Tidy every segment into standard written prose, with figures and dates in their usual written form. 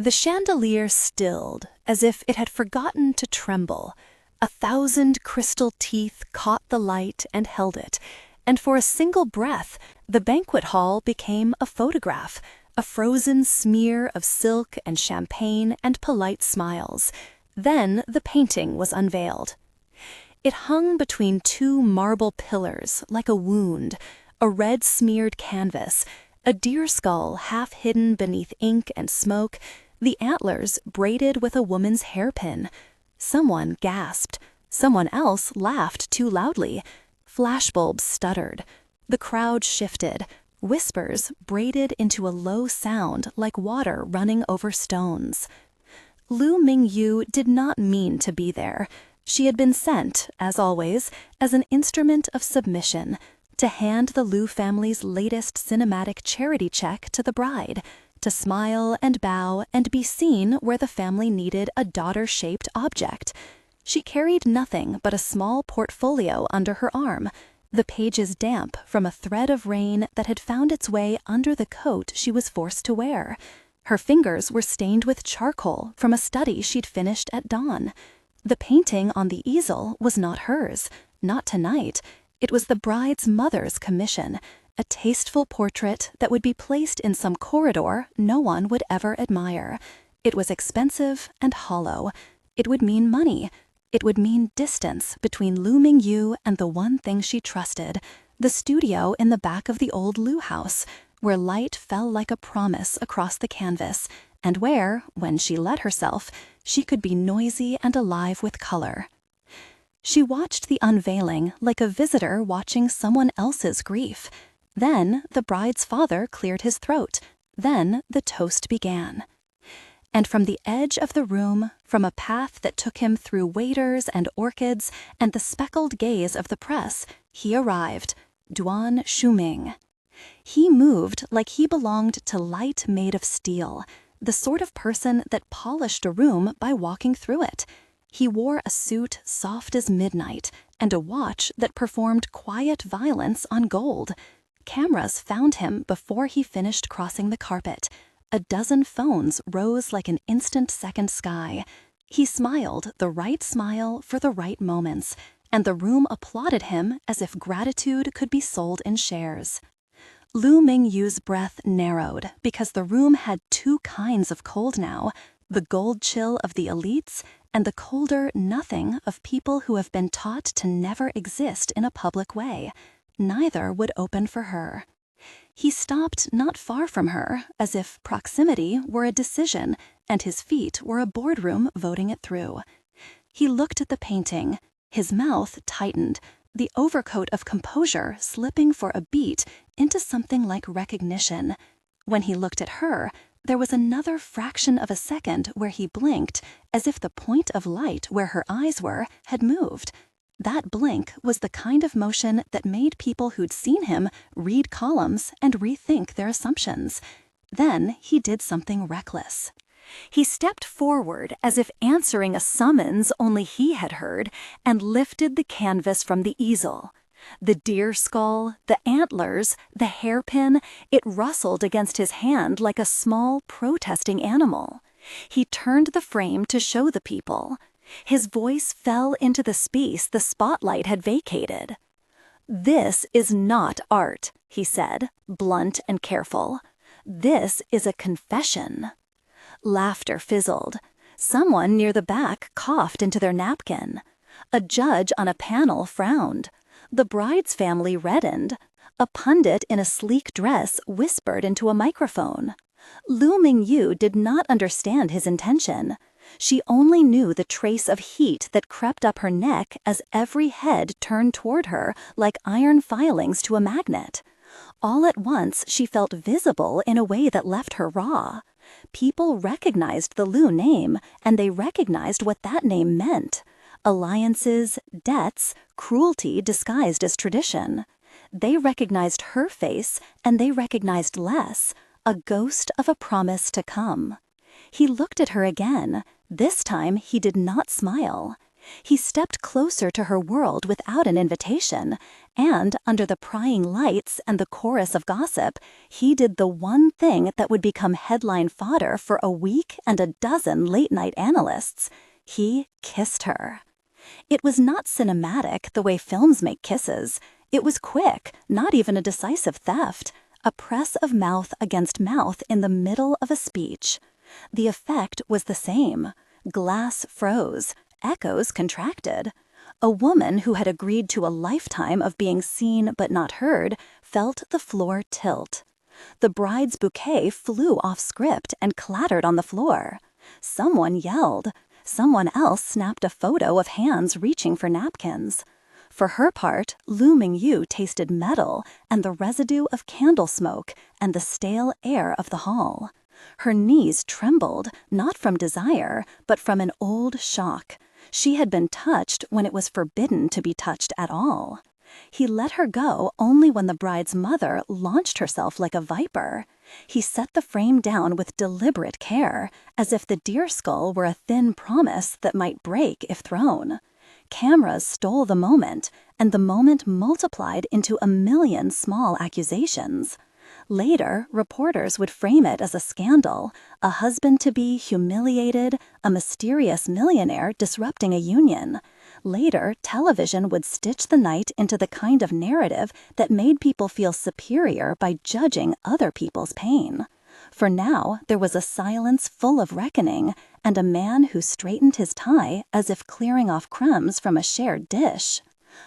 The chandelier stilled, as if it had forgotten to tremble. 1,000 crystal teeth caught the light and held it, and for a single breath, the banquet hall became a photograph, a frozen smear of silk and champagne and polite smiles. Then the painting was unveiled. It hung between two marble pillars like a wound, a red-smeared canvas, a deer skull half hidden beneath ink and smoke, the antlers braided with a woman's hairpin. Someone gasped. Someone else laughed too loudly. Flashbulbs stuttered. The crowd shifted. Whispers braided into a low sound like water running over stones. Lu Mingyu did not mean to be there. She had been sent, as always, as an instrument of submission, to hand the Lu family's latest cinematic charity check to the bride, to smile and bow and be seen where the family needed a daughter-shaped object. She carried nothing but a small portfolio under her arm, the pages damp from a thread of rain that had found its way under the coat she was forced to wear. Her fingers were stained with charcoal from a study she'd finished at dawn. The painting on the easel was not hers, not tonight. It was the bride's mother's commission, a tasteful portrait that would be placed in some corridor no one would ever admire. It was expensive and hollow. It would mean money. It would mean distance between Lu Mingyu and the one thing she trusted, the studio in the back of the old Lu house, where light fell like a promise across the canvas, and where, when she let herself, she could be noisy and alive with color. She watched the unveiling like a visitor watching someone else's grief. Then the bride's father cleared his throat. Then the toast began. And from the edge of the room, from a path that took him through waiters and orchids and the speckled gaze of the press, he arrived, Duan Shuming. He moved like he belonged to light made of steel, the sort of person that polished a room by walking through it. He wore a suit soft as midnight and a watch that performed quiet violence on gold. Cameras found him before he finished crossing the carpet. A dozen phones rose like an instant second sky. He smiled the right smile for the right moments, and the room applauded him as if gratitude could be sold in shares. Lu Mingyu's breath narrowed because the room had two kinds of cold now, the gold chill of the elites and the colder nothing of people who have been taught to never exist in a public way. Neither would open for her. He stopped not far from her, as if proximity were a decision and his feet were a boardroom voting it through. He looked at the painting. His mouth tightened, the overcoat of composure slipping for a beat into something like recognition. When he looked at her, there was another fraction of a second where he blinked, as if the point of light where her eyes were had moved. That blink was the kind of motion that made people who'd seen him read columns and rethink their assumptions. Then he did something reckless. He stepped forward as if answering a summons only he had heard and lifted the canvas from the easel. The deer skull, the antlers, the hairpin, it rustled against his hand like a small protesting animal. He turned the frame to show the people. His voice fell into the space the spotlight had vacated. "This is not art," he said, blunt and careful. "This is a confession." Laughter fizzled. Someone near the back coughed into their napkin. A judge on a panel frowned. The bride's family reddened. A pundit in a sleek dress whispered into a microphone. Lu Mingyu did not understand his intention. She only knew the trace of heat that crept up her neck as every head turned toward her like iron filings to a magnet. All at once she felt visible in a way that left her raw. People recognized the Lu name, and they recognized what that name meant. Alliances, debts, cruelty disguised as tradition. They recognized her face, and they recognized less, a ghost of a promise to come. He looked at her again. This time he did not smile. He stepped closer to her world without an invitation, and under the prying lights and the chorus of gossip, he did the one thing that would become headline fodder for a week and a dozen late-night analysts. He kissed her. It was not cinematic the way films make kisses. It was quick, not even a decisive theft, a press of mouth against mouth in the middle of a speech. The effect was the same. Glass froze. Echoes contracted. A woman who had agreed to a lifetime of being seen but not heard felt the floor tilt. The bride's bouquet flew off script and clattered on the floor. Someone yelled. Someone else snapped a photo of hands reaching for napkins. For her part, Lu Mingyu tasted metal and the residue of candle smoke and the stale air of the hall. Her knees trembled, not from desire, but from an old shock. She had been touched when it was forbidden to be touched at all. He let her go only when the bride's mother launched herself like a viper. He set the frame down with deliberate care, as if the deer skull were a thin promise that might break if thrown. Cameras stole the moment, and the moment multiplied into a million small accusations. Later, reporters would frame it as a scandal, a husband-to-be humiliated, a mysterious millionaire disrupting a union. Later, television would stitch the night into the kind of narrative that made people feel superior by judging other people's pain. For now, there was a silence full of reckoning, and a man who straightened his tie as if clearing off crumbs from a shared dish.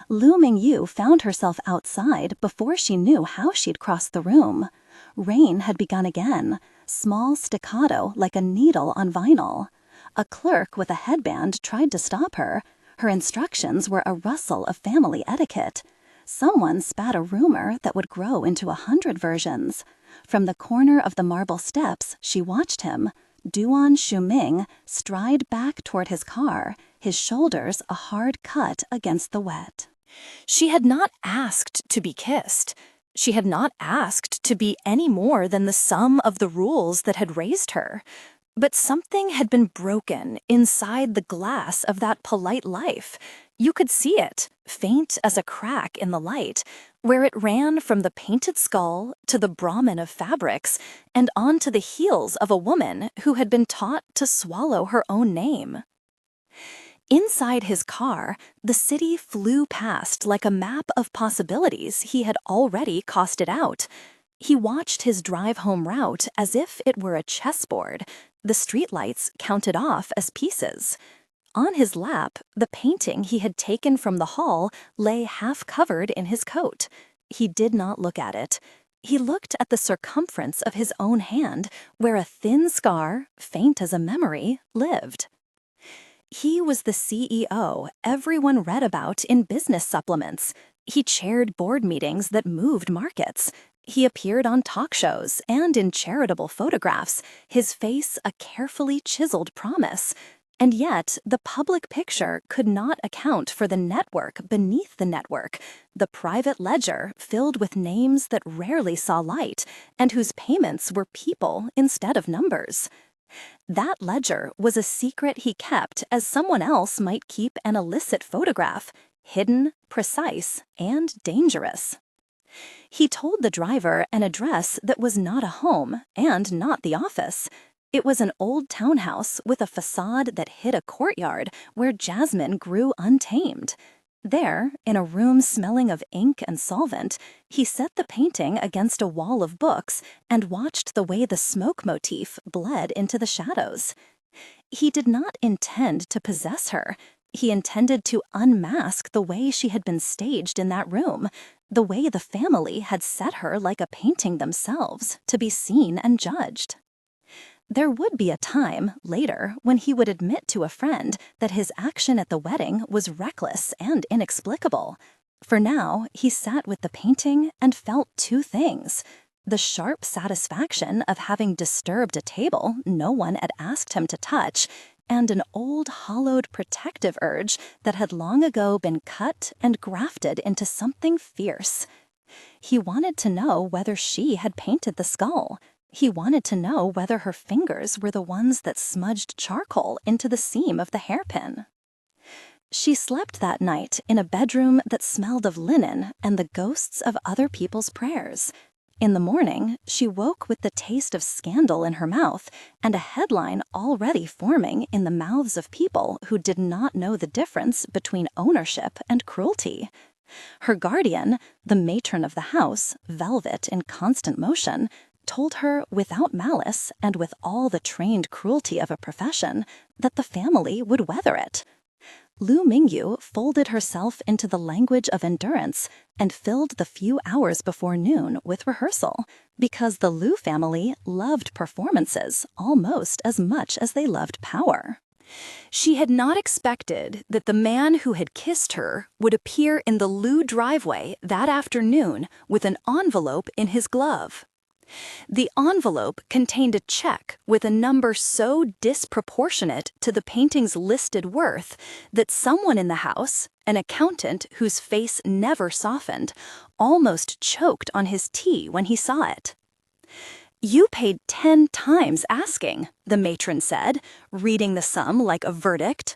Lu Mingyu found herself outside before she knew how she'd crossed the room. Rain had begun again, small staccato like a needle on vinyl. A clerk with a headband tried to stop her. Her instructions were a rustle of family etiquette. Someone spat a rumor that would grow into 100 versions. From the corner of the marble steps, she watched him, Duan Shuming, stride back toward his car, his shoulders a hard cut against the wet. She had not asked to be kissed. She had not asked to be any more than the sum of the rules that had raised her. But something had been broken inside the glass of that polite life. You could see it, faint as a crack in the light, where it ran from the painted skull to the Brahmin of fabrics and onto the heels of a woman who had been taught to swallow her own name. Inside his car, the city flew past like a map of possibilities he had already costed out. He watched his drive-home route as if it were a chessboard, the streetlights counted off as pieces. On his lap, the painting he had taken from the hall lay half-covered in his coat. He did not look at it. He looked at the circumference of his own hand, where a thin scar, faint as a memory, lived. He was the CEO everyone read about in business supplements. He chaired board meetings that moved markets. He appeared on talk shows and in charitable photographs, his face a carefully chiseled promise. And yet, the public picture could not account for the network beneath the network, the private ledger filled with names that rarely saw light and whose payments were people instead of numbers. That ledger was a secret he kept as someone else might keep an illicit photograph, hidden, precise, and dangerous. He told the driver an address that was not a home and not the office. It was an old townhouse with a facade that hid a courtyard where jasmine grew untamed. There, in a room smelling of ink and solvent, he set the painting against a wall of books and watched the way the smoke motif bled into the shadows. He did not intend to possess her. He intended to unmask the way she had been staged in that room, the way the family had set her like a painting themselves, to be seen and judged. There would be a time, later, when he would admit to a friend that his action at the wedding was reckless and inexplicable. For now, he sat with the painting and felt two things: the sharp satisfaction of having disturbed a table no one had asked him to touch, and an old hollowed protective urge that had long ago been cut and grafted into something fierce. He wanted to know whether she had painted the skull. He wanted to know whether her fingers were the ones that smudged charcoal into the seam of the hairpin. She slept that night in a bedroom that smelled of linen and the ghosts of other people's prayers. In the morning, she woke with the taste of scandal in her mouth and a headline already forming in the mouths of people who did not know the difference between ownership and cruelty. Her guardian, the matron of the house, velvet in constant motion, told her without malice and with all the trained cruelty of a profession that the family would weather it. Lu Mingyu folded herself into the language of endurance and filled the few hours before noon with rehearsal, because the Lu family loved performances almost as much as they loved power. She had not expected that the man who had kissed her would appear in the Lu driveway that afternoon with an envelope in his glove. The envelope contained a check with a number so disproportionate to the painting's listed worth that someone in the house, an accountant whose face never softened, almost choked on his tea when he saw it. "You paid 10 times asking," the matron said, reading the sum like a verdict.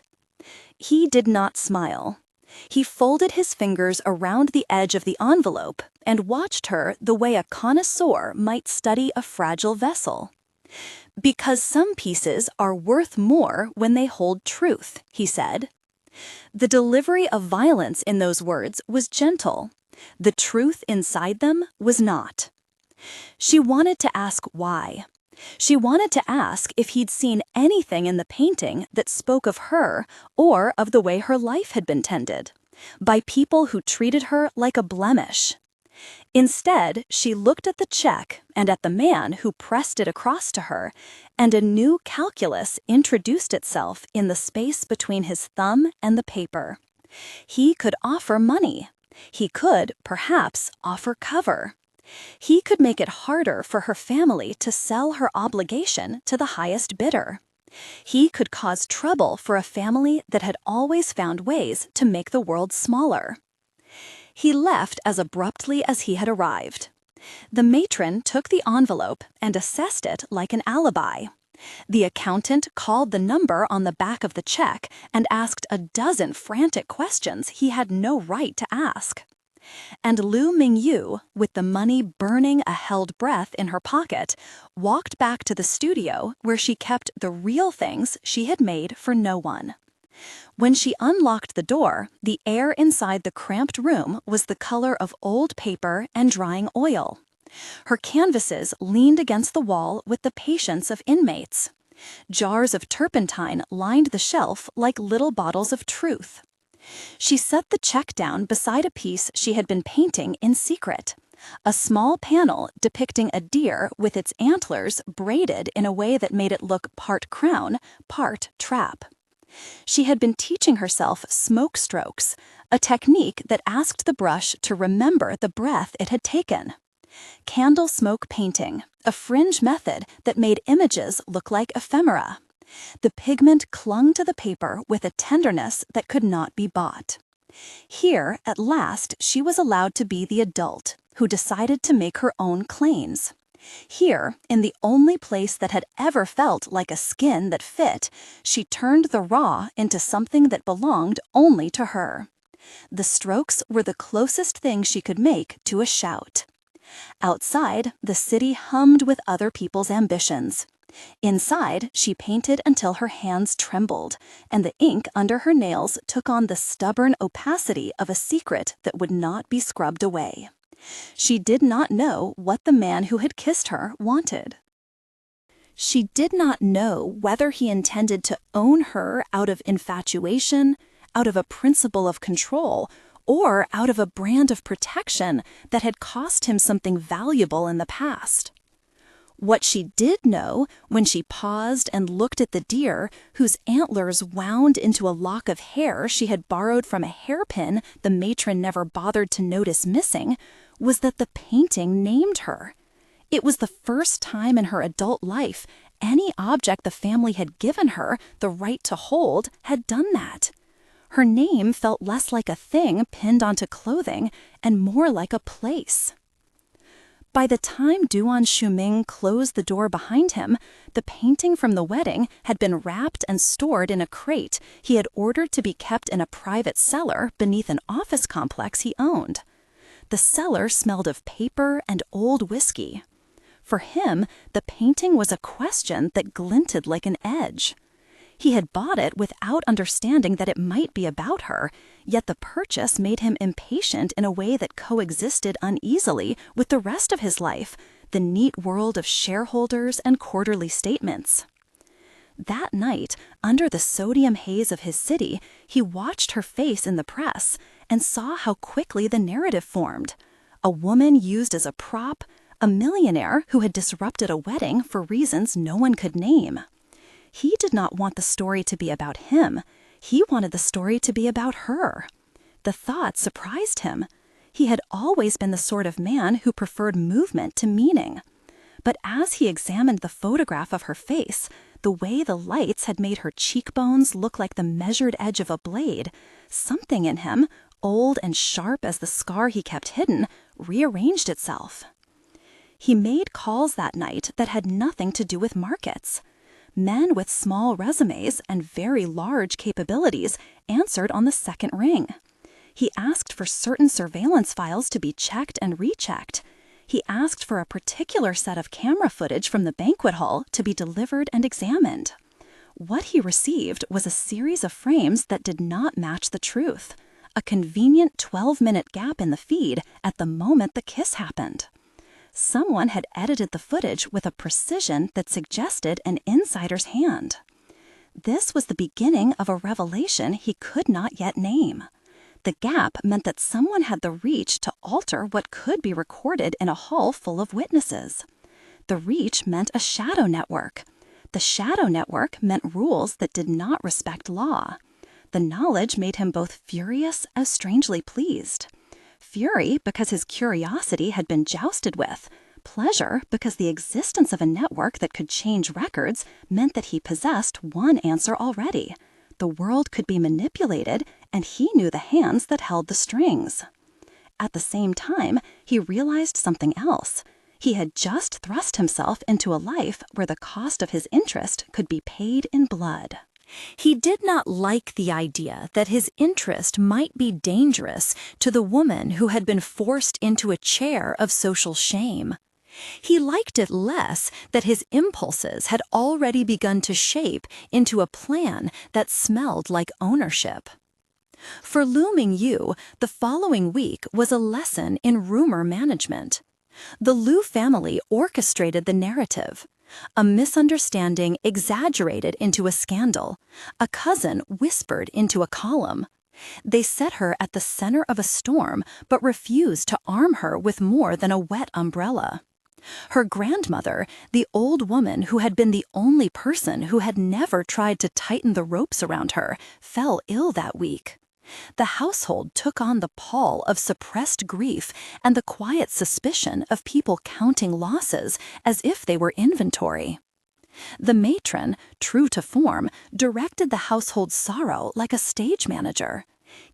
He did not smile. He folded his fingers around the edge of the envelope and watched her the way a connoisseur might study a fragile vessel. "Because some pieces are worth more when they hold truth," he said. The delivery of violence in those words was gentle. The truth inside them was not. She wanted to ask why. She wanted to ask if he'd seen anything in the painting that spoke of her or of the way her life had been tended, by people who treated her like a blemish. Instead, she looked at the check and at the man who pressed it across to her, and a new calculus introduced itself in the space between his thumb and the paper. He could offer money. He could, perhaps, offer cover. He could make it harder for her family to sell her obligation to the highest bidder. He could cause trouble for a family that had always found ways to make the world smaller. He left as abruptly as he had arrived. The matron took the envelope and assessed it like an alibi. The accountant called the number on the back of the check and asked a dozen frantic questions he had no right to ask. And Lu Mingyu, with the money burning a held breath in her pocket, walked back to the studio where she kept the real things she had made for no one. When she unlocked the door, the air inside the cramped room was the color of old paper and drying oil. Her canvases leaned against the wall with the patience of inmates. Jars of turpentine lined the shelf like little bottles of truth. She set the check down beside a piece she had been painting in secret, a small panel depicting a deer with its antlers braided in a way that made it look part crown, part trap. She had been teaching herself smoke strokes, a technique that asked the brush to remember the breath it had taken. Candle smoke painting, a fringe method that made images look like ephemera. The pigment clung to the paper with a tenderness that could not be bought. Here, at last, she was allowed to be the adult who decided to make her own claims. Here, in the only place that had ever felt like a skin that fit, she turned the raw into something that belonged only to her. The strokes were the closest thing she could make to a shout. Outside, the city hummed with other people's ambitions. Inside, she painted until her hands trembled, and the ink under her nails took on the stubborn opacity of a secret that would not be scrubbed away. She did not know what the man who had kissed her wanted. She did not know whether he intended to own her out of infatuation, out of a principle of control, or out of a brand of protection that had cost him something valuable in the past. What she did know, when she paused and looked at the deer, whose antlers wound into a lock of hair she had borrowed from a hairpin the matron never bothered to notice missing, was that the painting named her. It was the first time in her adult life any object the family had given her the right to hold had done that. Her name felt less like a thing pinned onto clothing and more like a place. By the time Duan Shuming closed the door behind him, the painting from the wedding had been wrapped and stored in a crate he had ordered to be kept in a private cellar beneath an office complex he owned. The cellar smelled of paper and old whiskey. For him, the painting was a question that glinted like an edge. He had bought it without understanding that it might be about her, yet the purchase made him impatient in a way that coexisted uneasily with the rest of his life, the neat world of shareholders and quarterly statements. That night, under the sodium haze of his city, he watched her face in the press and saw how quickly the narrative formed. A woman used as a prop, a millionaire who had disrupted a wedding for reasons no one could name. He did not want the story to be about him. He wanted the story to be about her. The thought surprised him. He had always been the sort of man who preferred movement to meaning. But as he examined the photograph of her face, the way the lights had made her cheekbones look like the measured edge of a blade, something in him, old and sharp as the scar he kept hidden, rearranged itself. He made calls that night that had nothing to do with markets. Men with small resumes and very large capabilities answered on the second ring. He asked for certain surveillance files to be checked and rechecked. He asked for a particular set of camera footage from the banquet hall to be delivered and examined. What he received was a series of frames that did not match the truth, a convenient 12-minute gap in the feed at the moment the kiss happened. Someone had edited the footage with a precision that suggested an insider's hand. This was the beginning of a revelation he could not yet name. The gap meant that someone had the reach to alter what could be recorded in a hall full of witnesses. The reach meant a shadow network. The shadow network meant rules that did not respect law. The knowledge made him both furious as strangely pleased. Fury because his curiosity had been jousted with, pleasure because the existence of a network that could change records meant that he possessed one answer already. The world could be manipulated, and he knew the hands that held the strings. At the same time, he realized something else. He had just thrust himself into a life where the cost of his interest could be paid in blood. He did not like the idea that his interest might be dangerous to the woman who had been forced into a chair of social shame. He liked it less that his impulses had already begun to shape into a plan that smelled like ownership. For Lu Mingyu, the following week was a lesson in rumor management. The Lu family orchestrated the narrative. A misunderstanding exaggerated into a scandal. A cousin whispered into a column. They set her at the center of a storm, but refused to arm her with more than a wet umbrella. Her grandmother, the old woman who had been the only person who had never tried to tighten the ropes around her, fell ill that week. The household took on the pall of suppressed grief and the quiet suspicion of people counting losses as if they were inventory. The matron, true to form, directed the household's sorrow like a stage manager.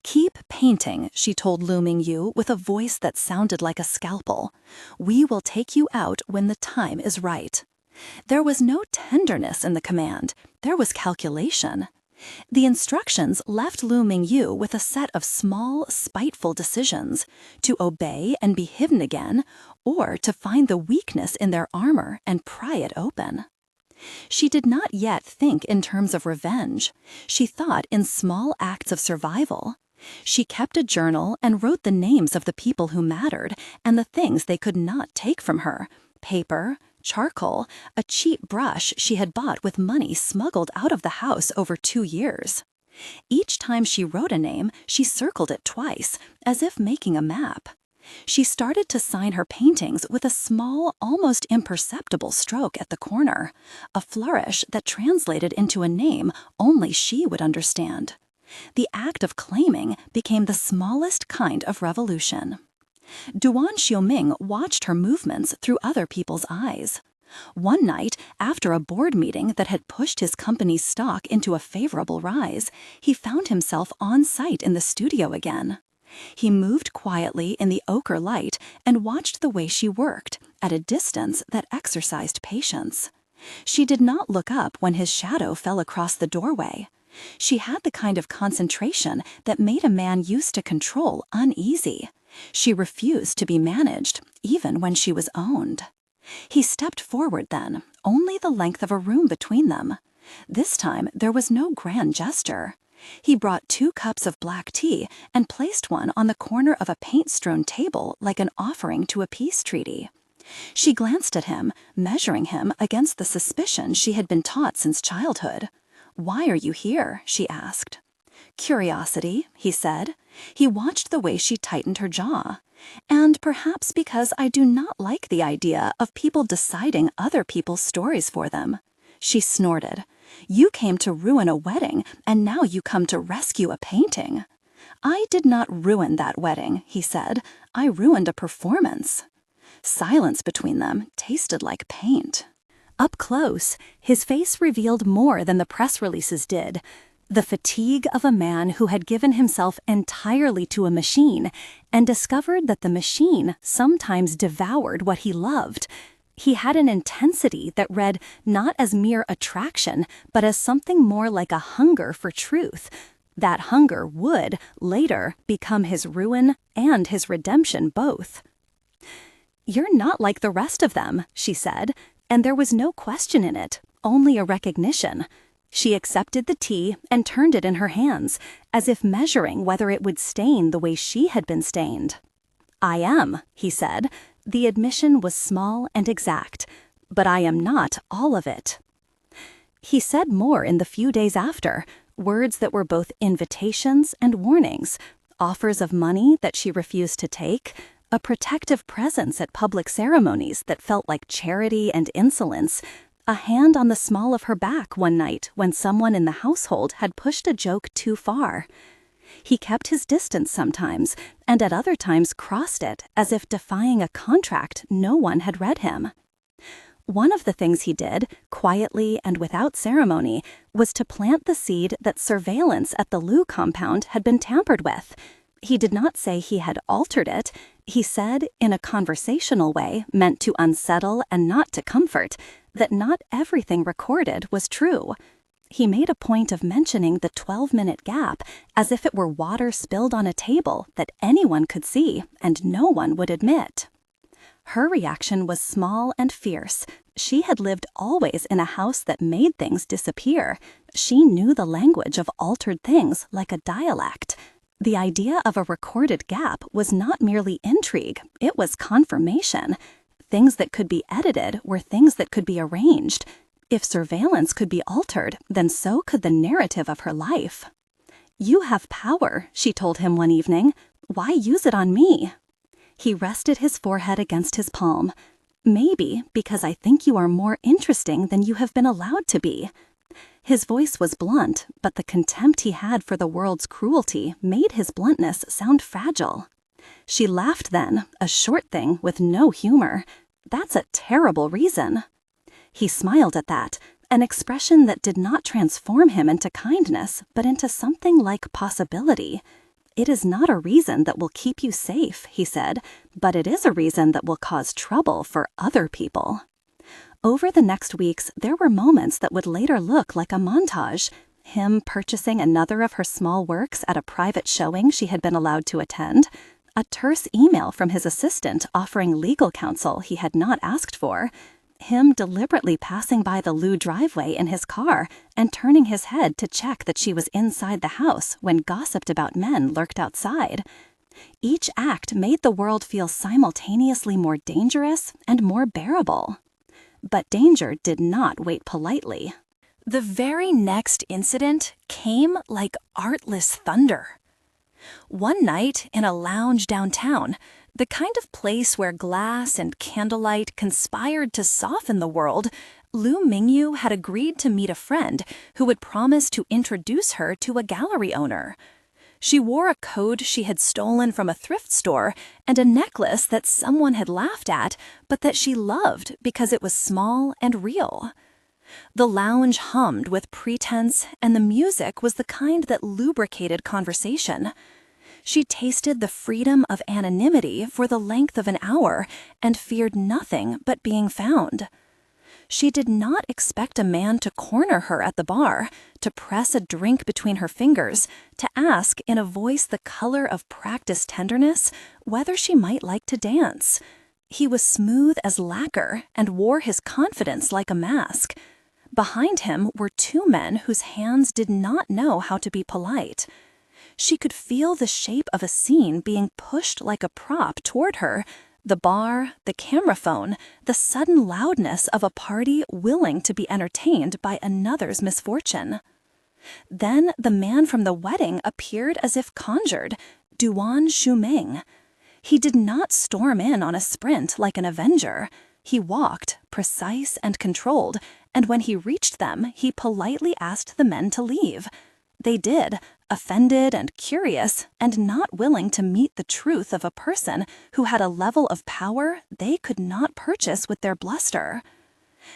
"Keep painting," she told Lu Mingyu with a voice that sounded like a scalpel. "We will take you out when the time is right." There was no tenderness in the command. There was calculation. The instructions left Lu Mingyu with a set of small, spiteful decisions: to obey and be hidden again, or to find the weakness in their armor and pry it open. She did not yet think in terms of revenge. She thought in small acts of survival. She kept a journal and wrote the names of the people who mattered and the things they could not take from her: paper, charcoal, a cheap brush she had bought with money smuggled out of the house over 2 years. Each time she wrote a name, she circled it twice, as if making a map. She started to sign her paintings with a small, almost imperceptible stroke at the corner, a flourish that translated into a name only she would understand. The act of claiming became the smallest kind of revolution. Duan Xiuming watched her movements through other people's eyes. One night, after a board meeting that had pushed his company's stock into a favorable rise, he found himself on site in the studio again. He moved quietly in the ochre light and watched the way she worked, at a distance that exercised patience. She did not look up when his shadow fell across the doorway. She had the kind of concentration that made a man used to control uneasy. She refused to be managed, even when she was owned. He stepped forward then, only the length of a room between them. This time there was no grand gesture. He brought 2 cups of black tea and placed one on the corner of a paint-strewn table like an offering to a peace treaty. She glanced at him, measuring him against the suspicion she had been taught since childhood. "Why are you here?" she asked. "Curiosity," he said. He watched the way she tightened her jaw. "And perhaps because I do not like the idea of people deciding other people's stories for them." She snorted. "You came to ruin a wedding, and now you come to rescue a painting." "I did not ruin that wedding," he said. "I ruined a performance." Silence between them tasted like paint. Up close, his face revealed more than the press releases did. The fatigue of a man who had given himself entirely to a machine and discovered that the machine sometimes devoured what he loved. He had an intensity that read not as mere attraction, but as something more like a hunger for truth. That hunger would, later, become his ruin and his redemption both. "You're not like the rest of them," she said, and there was no question in it, only a recognition. She accepted the tea and turned it in her hands, as if measuring whether it would stain the way she had been stained. "I am," he said. The admission was small and exact, "but I am not all of it." He said more in the few days after, words that were both invitations and warnings, offers of money that she refused to take, a protective presence at public ceremonies that felt like charity and insolence, a hand on the small of her back one night when someone in the household had pushed a joke too far. He kept his distance sometimes, and at other times crossed it as if defying a contract no one had read him. One of the things he did, quietly and without ceremony, was to plant the seed that surveillance at the Lu compound had been tampered with. He did not say he had altered it. He said, in a conversational way meant to unsettle and not to comfort, that not everything recorded was true. He made a point of mentioning the 12-minute gap as if it were water spilled on a table that anyone could see and no one would admit. Her reaction was small and fierce. She had lived always in a house that made things disappear. She knew the language of altered things like a dialect. The idea of a recorded gap was not merely intrigue, it was confirmation. Things that could be edited were things that could be arranged. If surveillance could be altered, then so could the narrative of her life. "You have power," she told him one evening. "Why use it on me?" He rested his forehead against his palm. "Maybe because I think you are more interesting than you have been allowed to be." His voice was blunt, but the contempt he had for the world's cruelty made his bluntness sound fragile. She laughed then, a short thing with no humor. "That's a terrible reason." He smiled at that, an expression that did not transform him into kindness, but into something like possibility. "It is not a reason that will keep you safe," he said, "but it is a reason that will cause trouble for other people." Over the next weeks, there were moments that would later look like a montage. Him purchasing another of her small works at a private showing she had been allowed to attend, a terse email from his assistant offering legal counsel he had not asked for, him deliberately passing by the Lu driveway in his car and turning his head to check that she was inside the house when gossiped about men lurked outside. Each act made the world feel simultaneously more dangerous and more bearable. But danger did not wait politely. The very next incident came like artless thunder. One night in a lounge downtown, the kind of place where glass and candlelight conspired to soften the world, Lu Mingyu had agreed to meet a friend who would promise to introduce her to a gallery owner. She wore a coat she had stolen from a thrift store and a necklace that someone had laughed at, but that she loved because it was small and real. The lounge hummed with pretense, and the music was the kind that lubricated conversation. She tasted the freedom of anonymity for the length of an hour and feared nothing but being found. She did not expect a man to corner her at the bar, to press a drink between her fingers, to ask in a voice the color of practiced tenderness whether she might like to dance. He was smooth as lacquer and wore his confidence like a mask. Behind him were two men whose hands did not know how to be polite. She could feel the shape of a scene being pushed like a prop toward her, the bar, the camera phone, the sudden loudness of a party willing to be entertained by another's misfortune. Then the man from the wedding appeared as if conjured, Duan Shuming. He did not storm in on a sprint like an avenger. He walked, precise and controlled, and when he reached them, he politely asked the men to leave. They did, offended and curious, and not willing to meet the truth of a person who had a level of power they could not purchase with their bluster.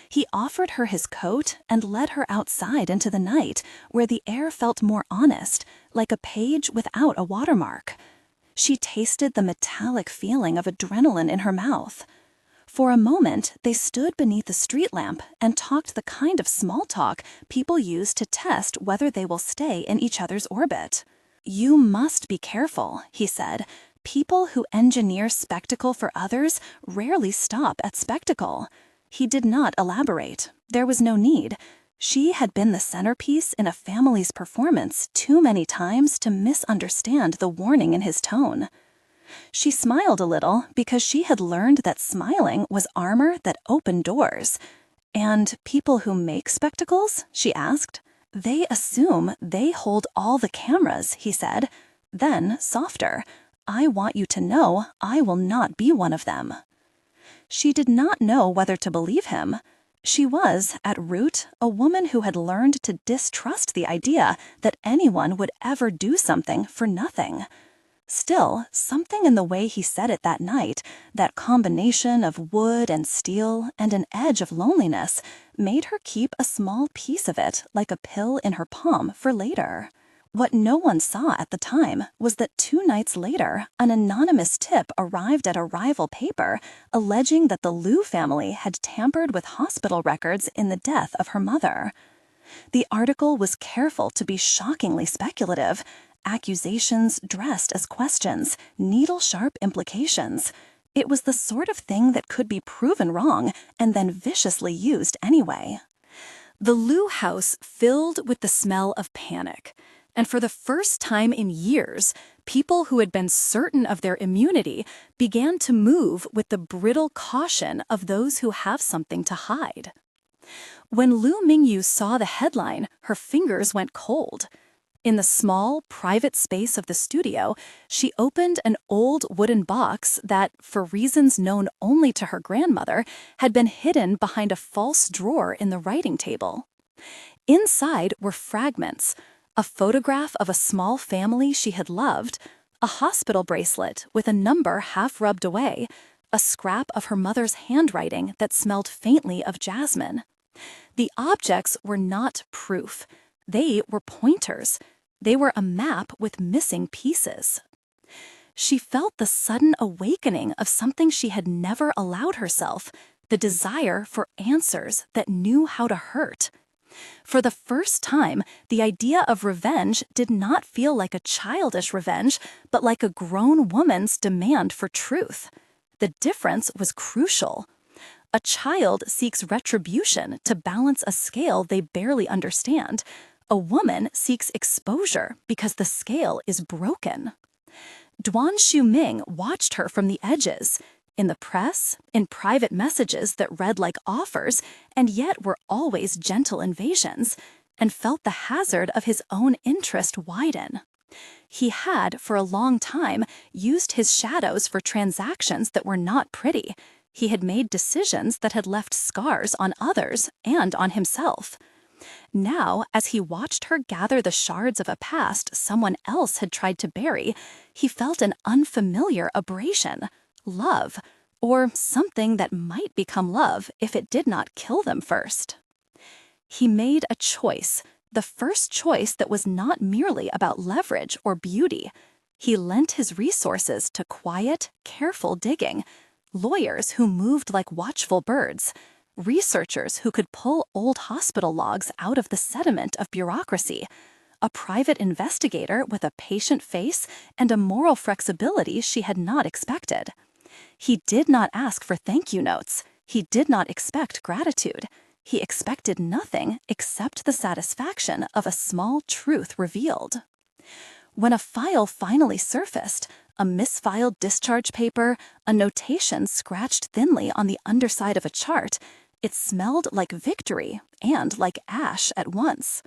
He offered her his coat and led her outside into the night, where the air felt more honest, like a page without a watermark. She tasted the metallic feeling of adrenaline in her mouth. For a moment, they stood beneath a street lamp and talked the kind of small talk people use to test whether they will stay in each other's orbit. "You must be careful," he said. "People who engineer spectacle for others rarely stop at spectacle." He did not elaborate. There was no need. She had been the centerpiece in a family's performance too many times to misunderstand the warning in his tone. She smiled a little because she had learned that smiling was armor that opened doors. "And people who make spectacles?" she asked. "They assume they hold all the cameras," he said. Then, softer, "I want you to know I will not be one of them." She did not know whether to believe him. She was, at root, a woman who had learned to distrust the idea that anyone would ever do something for nothing. Still, something in the way he said it that night, that combination of wood and steel and an edge of loneliness, made her keep a small piece of it like a pill in her palm for later. What no one saw at the time was that 2 nights later, an anonymous tip arrived at a rival paper alleging that the Lu family had tampered with hospital records in the death of her mother. The article was careful to be shockingly speculative, accusations dressed as questions, needle-sharp implications. It was the sort of thing that could be proven wrong and then viciously used anyway. The Lu house filled with the smell of panic, and for the first time in years, people who had been certain of their immunity began to move with the brittle caution of those who have something to hide. When Lu Mingyu saw the headline, her fingers went cold. In the small, private space of the studio, she opened an old wooden box that, for reasons known only to her grandmother, had been hidden behind a false drawer in the writing table. Inside were fragments: a photograph of a small family she had loved, a hospital bracelet with a number half rubbed away, a scrap of her mother's handwriting that smelled faintly of jasmine. The objects were not proof. They were pointers. They were a map with missing pieces. She felt the sudden awakening of something she had never allowed herself, the desire for answers that knew how to hurt. For the first time, the idea of revenge did not feel like a childish revenge, but like a grown woman's demand for truth. The difference was crucial. A child seeks retribution to balance a scale they barely understand. A woman seeks exposure because the scale is broken. Duan Shuming watched her from the edges, in the press, in private messages that read like offers and yet were always gentle invasions, and felt the hazard of his own interest widen. He had, for a long time, used his shadows for transactions that were not pretty. He had made decisions that had left scars on others and on himself. Now, as he watched her gather the shards of a past someone else had tried to bury, he felt an unfamiliar abrasion: love, or something that might become love if it did not kill them first. He made a choice, the first choice that was not merely about leverage or beauty. He lent his resources to quiet, careful digging, lawyers who moved like watchful birds, researchers who could pull old hospital logs out of the sediment of bureaucracy, a private investigator with a patient face and a moral flexibility she had not expected. He did not ask for thank you notes. He did not expect gratitude. He expected nothing except the satisfaction of a small truth revealed. When a file finally surfaced, a misfiled discharge paper, a notation scratched thinly on the underside of a chart, it smelled like victory and like ash at once.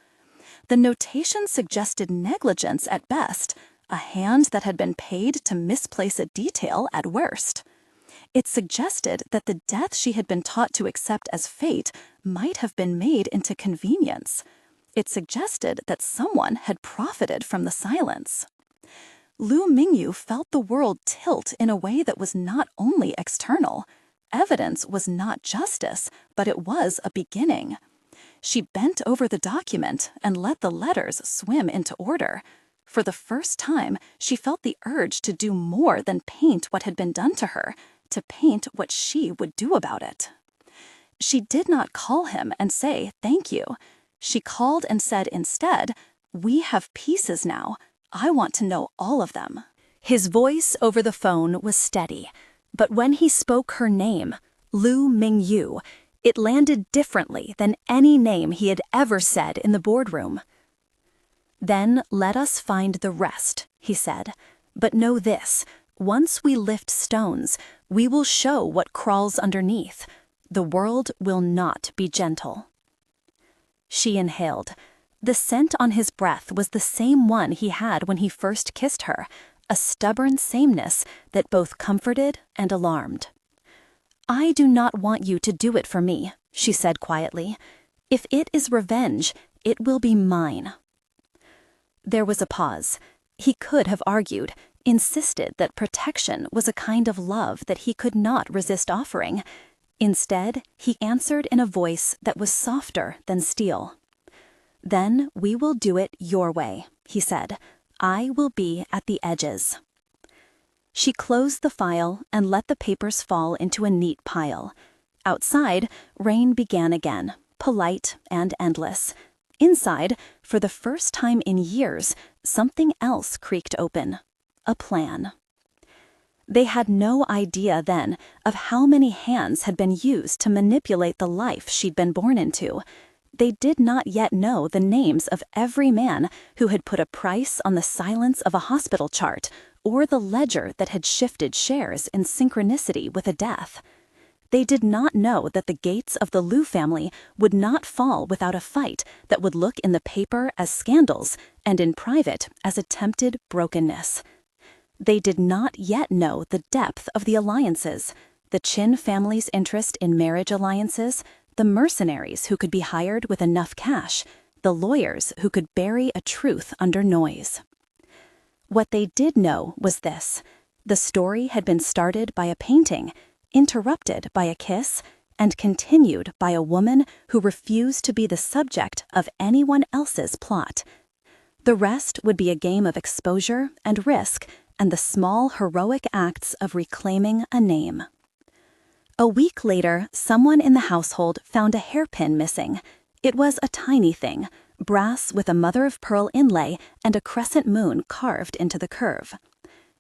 The notation suggested negligence at best, a hand that had been paid to misplace a detail at worst. It suggested that the death she had been taught to accept as fate might have been made into convenience. It suggested that someone had profited from the silence. Lu Mingyu felt the world tilt in a way that was not only external. Evidence was not justice, but it was a beginning. She bent over the document and let the letters swim into order. For the first time, she felt the urge to do more than paint what had been done to her, to paint what she would do about it. She did not call him and say, "Thank you." She called and said instead, "We have pieces now. I want to know all of them." His voice over the phone was steady, but when he spoke her name, Lu Mingyu, it landed differently than any name he had ever said in the boardroom. "Then let us find the rest," he said. "But know this, once we lift stones, we will show what crawls underneath. The world will not be gentle." She inhaled. The scent on his breath was the same one he had when he first kissed her, a stubborn sameness that both comforted and alarmed. "I do not want you to do it for me," she said quietly. "If it is revenge, it will be mine." There was a pause. He could have argued, insisted that protection was a kind of love that he could not resist offering. Instead, he answered in a voice that was softer than steel. "Then we will do it your way," he said. "I will be at the edges." She closed the file and let the papers fall into a neat pile. Outside, rain began again, polite and endless. Inside, for the first time in years, something else creaked open. A plan. They had no idea then of how many hands had been used to manipulate the life she'd been born into. They did not yet know the names of every man who had put a price on the silence of a hospital chart or the ledger that had shifted shares in synchronicity with a death. They did not know that the gates of the Lu family would not fall without a fight that would look in the paper as scandals and in private as attempted brokenness. They did not yet know the depth of the alliances, the Qin family's interest in marriage alliances, the mercenaries who could be hired with enough cash, the lawyers who could bury a truth under noise. What they did know was this: the story had been started by a painting, interrupted by a kiss, and continued by a woman who refused to be the subject of anyone else's plot. The rest would be a game of exposure and risk and the small heroic acts of reclaiming a name. A week later, someone in the household found a hairpin missing. It was a tiny thing, brass with a mother-of-pearl inlay and a crescent moon carved into the curve.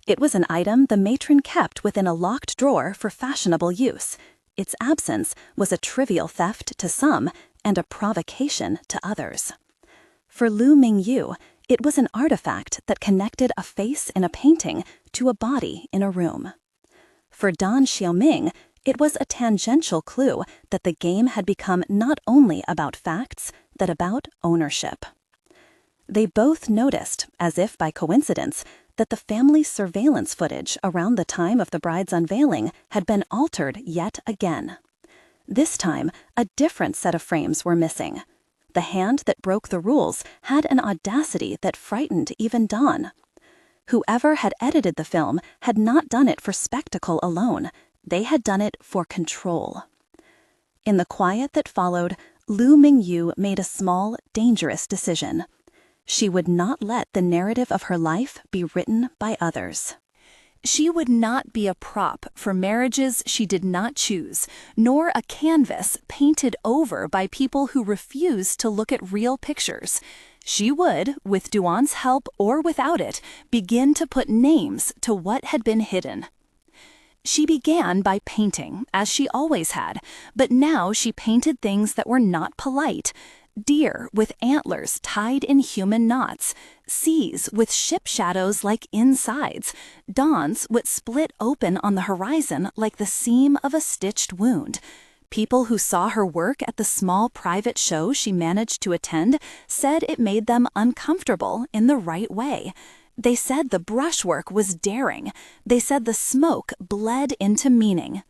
It was an item the matron kept within a locked drawer for fashionable use. Its absence was a trivial theft to some and a provocation to others. For Lu Mingyu, it was an artifact that connected a face in a painting to a body in a room. For Don Xiaoming, it was a tangential clue that the game had become not only about facts, but about ownership. They both noticed, as if by coincidence, that the family's surveillance footage around the time of the bride's unveiling had been altered yet again. This time, a different set of frames were missing. The hand that broke the rules had an audacity that frightened even Don. Whoever had edited the film had not done it for spectacle alone. They had done it for control. In the quiet that followed, Lu Mingyu made a small, dangerous decision. She would not let the narrative of her life be written by others. She would not be a prop for marriages she did not choose, nor a canvas painted over by people who refused to look at real pictures. She would, with Duan's help or without it, begin to put names to what had been hidden. She began by painting, as she always had, but now she painted things that were not polite. Deer with antlers tied in human knots, seas with ship shadows like insides, dawns what split open on the horizon like the seam of a stitched wound. People who saw her work at the small private show she managed to attend said it made them uncomfortable in the right way. They said the brushwork was daring. They said the smoke bled into meaning.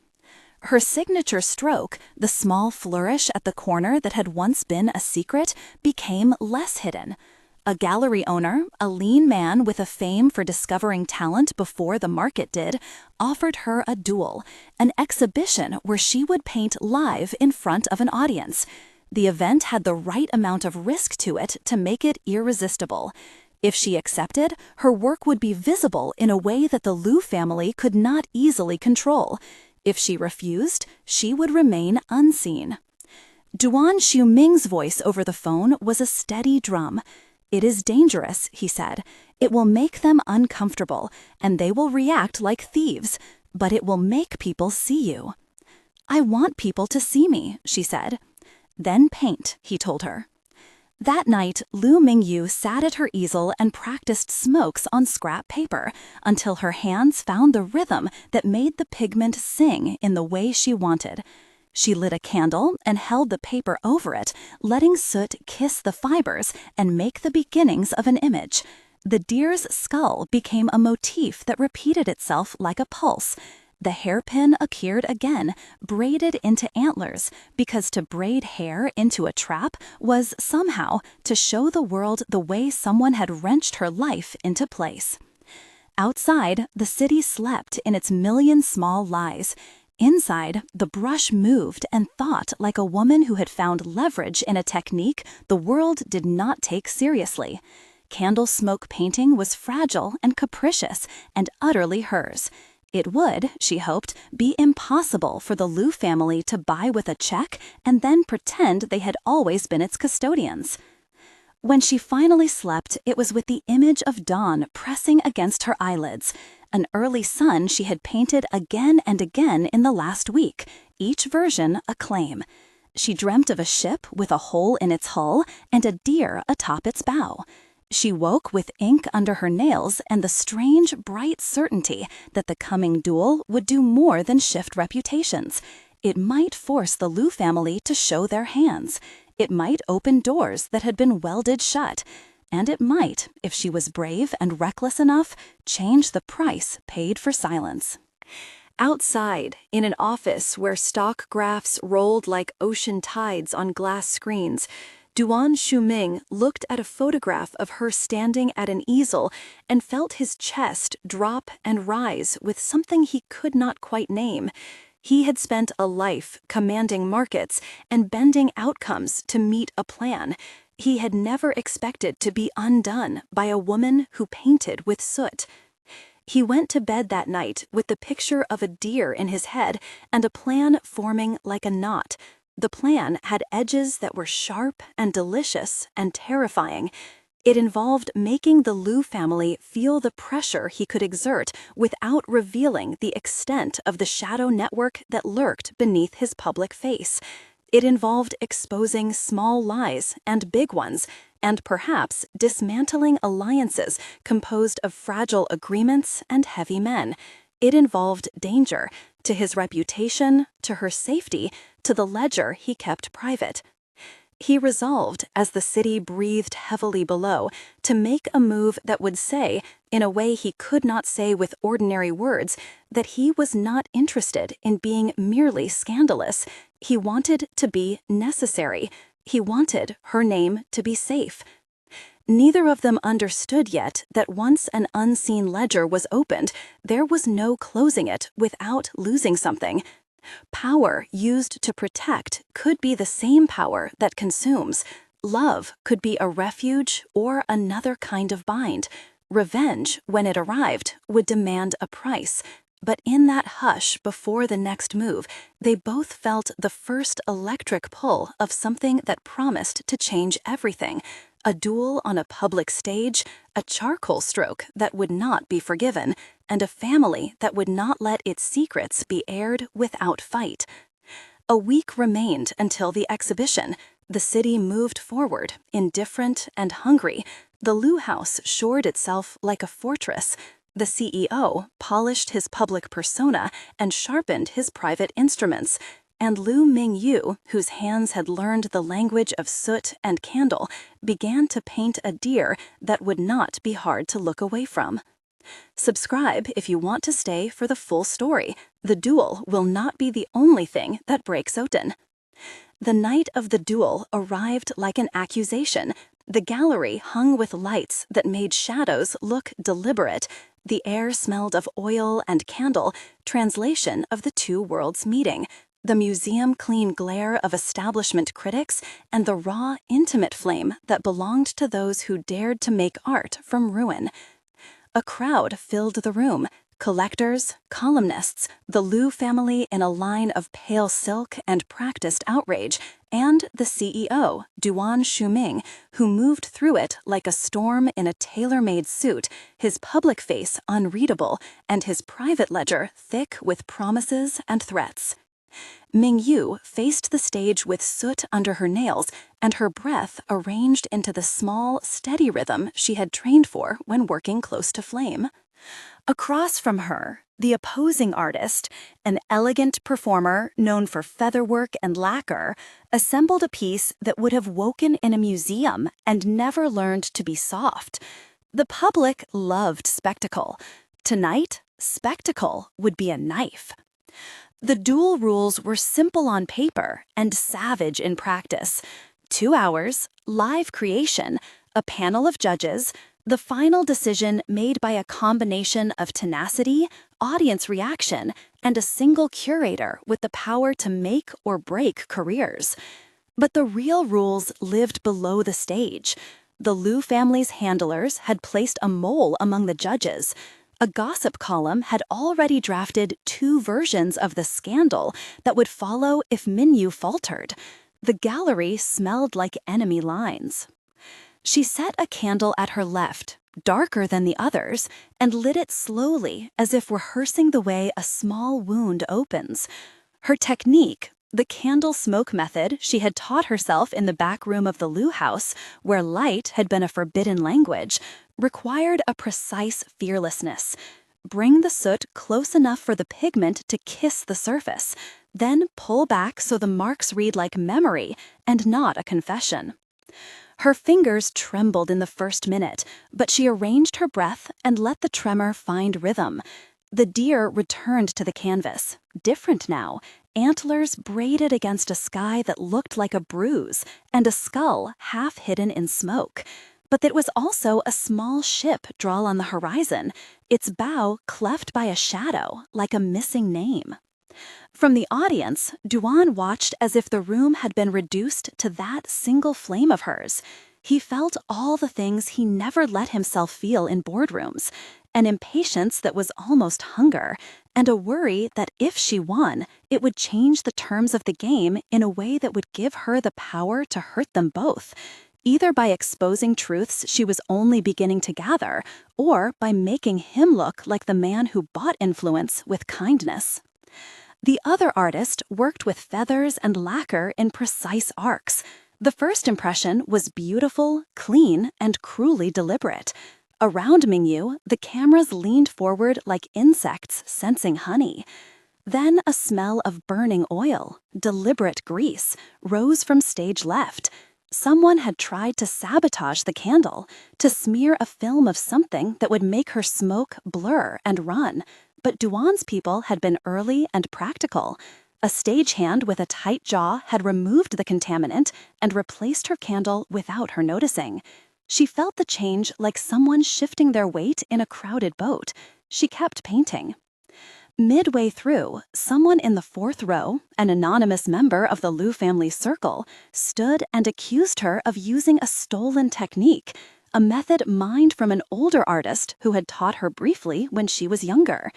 Her signature stroke, the small flourish at the corner that had once been a secret, became less hidden. A gallery owner, a lean man with a fame for discovering talent before the market did, offered her a duel, an exhibition where she would paint live in front of an audience. The event had the right amount of risk to it to make it irresistible. If she accepted, her work would be visible in a way that the Lu family could not easily control. If she refused, she would remain unseen. Duan Xiuming's voice over the phone was a steady drum. "It is dangerous," he said. "It will make them uncomfortable, and they will react like thieves, but it will make people see you." "I want people to see me," she said. "Then paint," he told her. That night, Lu Mingyu sat at her easel and practiced smokes on scrap paper until her hands found the rhythm that made the pigment sing in the way she wanted. She lit a candle and held the paper over it, letting soot kiss the fibers and make the beginnings of an image. The deer's skull became a motif that repeated itself like a pulse. The hairpin appeared again, braided into antlers, because to braid hair into a trap was somehow to show the world the way someone had wrenched her life into place. Outside, the city slept in its million small lies. Inside, the brush moved and thought like a woman who had found leverage in a technique the world did not take seriously. Candle smoke painting was fragile and capricious and utterly hers. It would, she hoped, be impossible for the Lu family to buy with a check and then pretend they had always been its custodians. When she finally slept, it was with the image of dawn pressing against her eyelids, an early sun she had painted again and again in the last week, each version a claim. She dreamt of a ship with a hole in its hull and a deer atop its bow. She woke with ink under her nails and the strange, bright certainty that the coming duel would do more than shift reputations. It might force the Lu family to show their hands. It might open doors that had been welded shut. And it might, if she was brave and reckless enough, change the price paid for silence. Outside, in an office where stock graphs rolled like ocean tides on glass screens, Duan Xiuming looked at a photograph of her standing at an easel and felt his chest drop and rise with something he could not quite name. He had spent a life commanding markets and bending outcomes to meet a plan. He had never expected to be undone by a woman who painted with soot. He went to bed that night with the picture of a deer in his head and a plan forming like a knot. The plan had edges that were sharp and delicious and terrifying. It involved making the Lu family feel the pressure he could exert without revealing the extent of the shadow network that lurked beneath his public face. It involved exposing small lies and big ones, and perhaps dismantling alliances composed of fragile agreements and heavy men. It involved danger to his reputation, to her safety, to the ledger he kept private. He resolved, as the city breathed heavily below, to make a move that would say, in a way he could not say with ordinary words, that he was not interested in being merely scandalous. He wanted to be necessary. He wanted her name to be safe. Neither of them understood yet that once an unseen ledger was opened, there was no closing it without losing something. Power used to protect could be the same power that consumes. Love could be a refuge or another kind of bind. Revenge, when it arrived, would demand a price. But in that hush before the next move, they both felt the first electric pull of something that promised to change everything. A duel on a public stage, a charcoal stroke that would not be forgiven, and a family that would not let its secrets be aired without fight. A week remained until the exhibition. The city moved forward, indifferent and hungry. The Lu house shored itself like a fortress. The CEO polished his public persona and sharpened his private instruments. And Lu Mingyu, whose hands had learned the language of soot and candle, began to paint a deer that would not be hard to look away from. Subscribe if you want to stay for the full story. The duel will not be the only thing that breaks open. The night of the duel arrived like an accusation. The gallery hung with lights that made shadows look deliberate. The air smelled of oil and candle, translation of the two worlds meeting. The museum-clean glare of establishment critics, and the raw, intimate flame that belonged to those who dared to make art from ruin. A crowd filled the room. Collectors, columnists, the Lu family in a line of pale silk and practiced outrage, and the CEO, Duan Shuming, who moved through it like a storm in a tailor-made suit, his public face unreadable, and his private ledger thick with promises and threats. Mingyu faced the stage with soot under her nails and her breath arranged into the small, steady rhythm she had trained for when working close to flame. Across from her, the opposing artist, an elegant performer known for featherwork and lacquer, assembled a piece that would have woken in a museum and never learned to be soft. The public loved spectacle. Tonight, spectacle would be a knife. The duel rules were simple on paper and savage in practice. 2 hours, live creation, a panel of judges, the final decision made by a combination of tenacity, audience reaction, and a single curator with the power to make or break careers. But the real rules lived below the stage. The Lu family's handlers had placed a mole among the judges. A gossip column had already drafted 2 versions of the scandal that would follow if Mingyu faltered. The gallery smelled like enemy lines. She set a candle at her left, darker than the others, and lit it slowly as if rehearsing the way a small wound opens. Her technique, the candle smoke method she had taught herself in the back room of the Lu house, where light had been a forbidden language, required a precise fearlessness. Bring the soot close enough for the pigment to kiss the surface, then pull back so the marks read like memory and not a confession. Her fingers trembled in the first minute, but she arranged her breath and let the tremor find rhythm. The deer returned to the canvas, different now, antlers braided against a sky that looked like a bruise, and a skull half hidden in smoke. But it was also a small ship drawn on the horizon, its bow cleft by a shadow, like a missing name. From the audience, Duan watched as if the room had been reduced to that single flame of hers. He felt all the things he never let himself feel in boardrooms, an impatience that was almost hunger, and a worry that if she won, it would change the terms of the game in a way that would give her the power to hurt them both, either by exposing truths she was only beginning to gather, or by making him look like the man who bought influence with kindness. The other artist worked with feathers and lacquer in precise arcs. The first impression was beautiful, clean, and cruelly deliberate. Around Mingyu, the cameras leaned forward like insects sensing honey. Then a smell of burning oil, deliberate grease, rose from stage left. Someone had tried to sabotage the candle, to smear a film of something that would make her smoke blur and run. But Duan's people had been early and practical. A stagehand with a tight jaw had removed the contaminant and replaced her candle without her noticing. She felt the change like someone shifting their weight in a crowded boat. She kept painting. Midway through, someone in the fourth row, an anonymous member of the Lu family circle, stood and accused her of using a stolen technique, a method mined from an older artist who had taught her briefly when she was younger.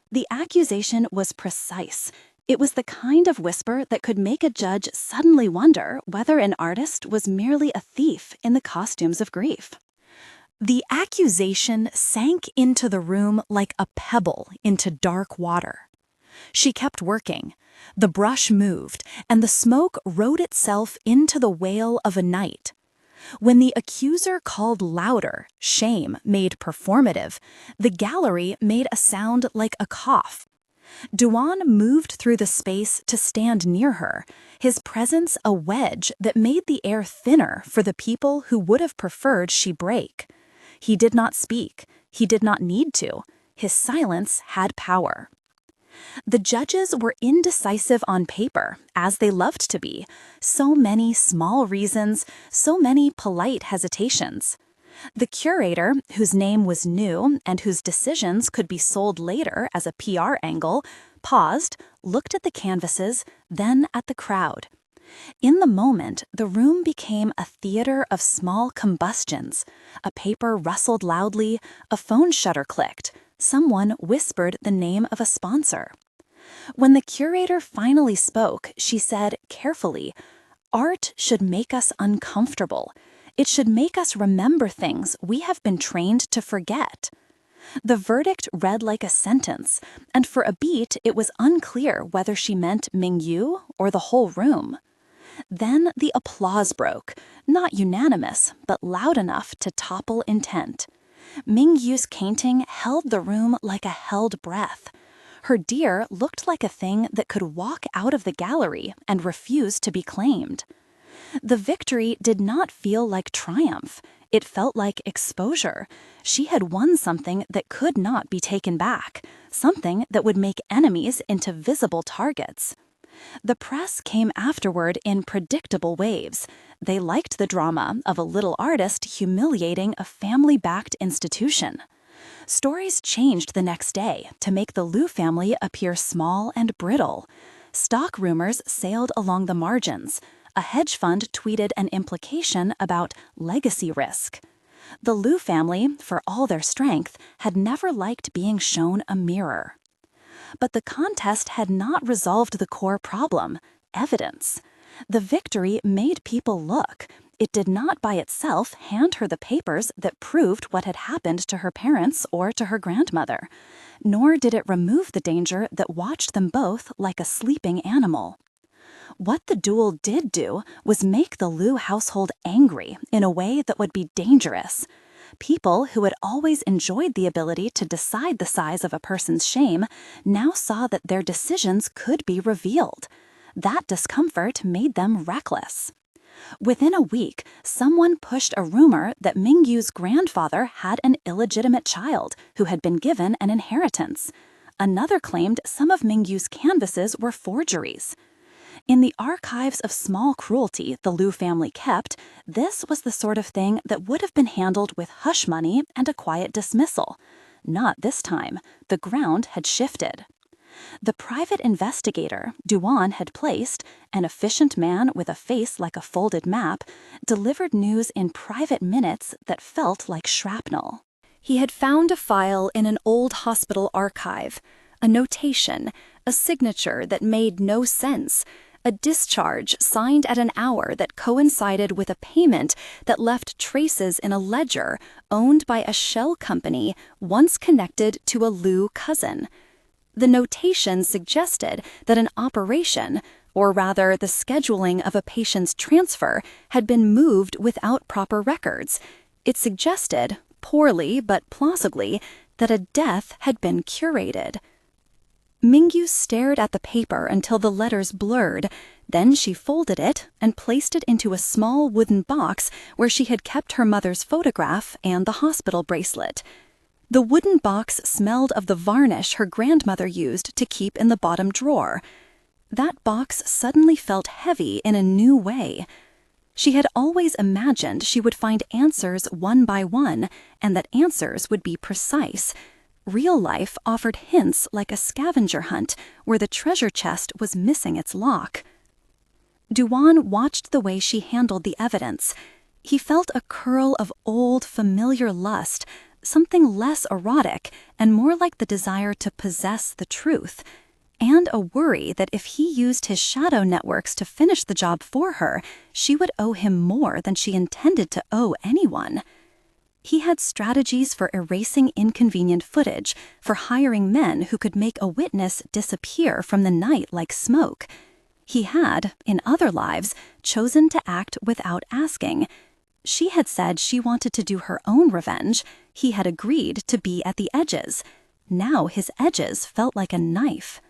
The accusation was precise. It was the kind of whisper that could make a judge suddenly wonder whether an artist was merely a thief in the costumes of grief. The accusation sank into the room like a pebble into dark water. She kept working. The brush moved, and the smoke wrote itself into the wail of a night. When the accuser called louder, shame made performative, the gallery made a sound like a cough. Duan moved through the space to stand near her, his presence a wedge that made the air thinner for the people who would have preferred she break. He did not speak. He did not need to. His silence had power. The judges were indecisive on paper, as they loved to be. So many small reasons, so many polite hesitations. The curator, whose name was new and whose decisions could be sold later as a PR angle, paused, looked at the canvases, then at the crowd. In the moment, the room became a theater of small combustions. A paper rustled loudly, a phone shutter clicked, someone whispered the name of a sponsor. When the curator finally spoke, she said carefully, "Art should make us uncomfortable. It should make us remember things we have been trained to forget." The verdict read like a sentence, and for a beat it was unclear whether she meant Mingyu or the whole room. Then the applause broke, not unanimous, but loud enough to topple intent. Mingyu's painting held the room like a held breath. Her deer looked like a thing that could walk out of the gallery and refuse to be claimed. The victory did not feel like triumph. It felt like exposure. She had won something that could not be taken back, something that would make enemies into visible targets. The press came afterward in predictable waves. They liked the drama of a little artist humiliating a family-backed institution. Stories changed the next day to make the Lu family appear small and brittle. Stock rumors sailed along the margins. A hedge fund tweeted an implication about legacy risk. The Lu family, for all their strength, had never liked being shown a mirror. But the contest had not resolved the core problem, evidence. The victory made people look. It did not by itself hand her the papers that proved what had happened to her parents or to her grandmother. Nor did it remove the danger that watched them both like a sleeping animal. What the duel did do was make the Lu household angry in a way that would be dangerous. People who had always enjoyed the ability to decide the size of a person's shame now saw that their decisions could be revealed. That discomfort made them reckless. Within a week, someone pushed a rumor that Mingyu's grandfather had an illegitimate child who had been given an inheritance. Another claimed some of Mingyu's canvases were forgeries. In the archives of small cruelty the Lu family kept, this was the sort of thing that would have been handled with hush money and a quiet dismissal. Not this time. The ground had shifted. The private investigator Duan had placed, an efficient man with a face like a folded map, delivered news in private minutes that felt like shrapnel. He had found a file in an old hospital archive, a notation, a signature that made no sense, a discharge signed at an hour that coincided with a payment that left traces in a ledger owned by a shell company once connected to a Lu cousin. The notation suggested that an operation, or rather the scheduling of a patient's transfer, had been moved without proper records. It suggested, poorly but plausibly, that a death had been curated. Mingyu stared at the paper until the letters blurred. Then she folded it and placed it into a small wooden box where she had kept her mother's photograph and the hospital bracelet. The wooden box smelled of the varnish her grandmother used to keep in the bottom drawer. That box suddenly felt heavy in a new way. She had always imagined she would find answers one by one, and that answers would be precise. Real life offered hints like a scavenger hunt where the treasure chest was missing its lock. Duan watched the way she handled the evidence. He felt a curl of old, familiar lust, something less erotic and more like the desire to possess the truth, and a worry that if he used his shadow networks to finish the job for her, she would owe him more than she intended to owe anyone. He had strategies for erasing inconvenient footage, for hiring men who could make a witness disappear from the night like smoke. He had, in other lives, chosen to act without asking. She had said she wanted to do her own revenge. He had agreed to be at the edges. Now his edges felt like a knife.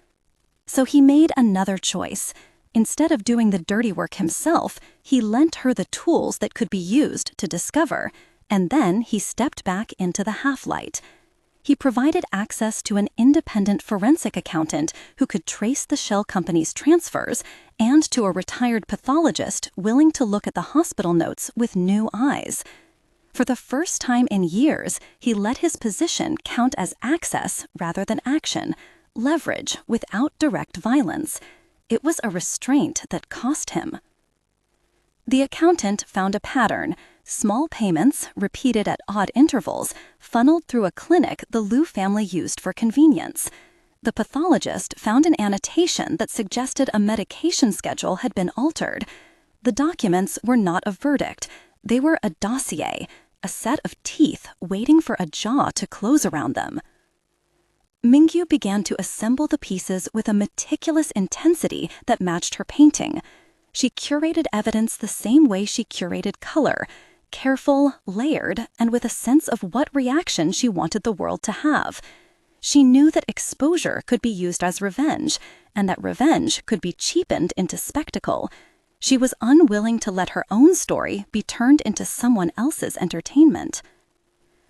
So he made another choice. Instead of doing the dirty work himself, he lent her the tools that could be used to discover, and then he stepped back into the half-light. He provided access to an independent forensic accountant who could trace the shell company's transfers and to a retired pathologist willing to look at the hospital notes with new eyes. For the first time in years, he let his position count as access rather than action, leverage without direct violence. It was a restraint that cost him. The accountant found a pattern. Small payments, repeated at odd intervals, funneled through a clinic the Lu family used for convenience. The pathologist found an annotation that suggested a medication schedule had been altered. The documents were not a verdict. They were a dossier, a set of teeth waiting for a jaw to close around them. Mingyu began to assemble the pieces with a meticulous intensity that matched her painting. She curated evidence the same way she curated color, careful, layered, and with a sense of what reaction she wanted the world to have. She knew that exposure could be used as revenge, and that revenge could be cheapened into spectacle. She was unwilling to let her own story be turned into someone else's entertainment.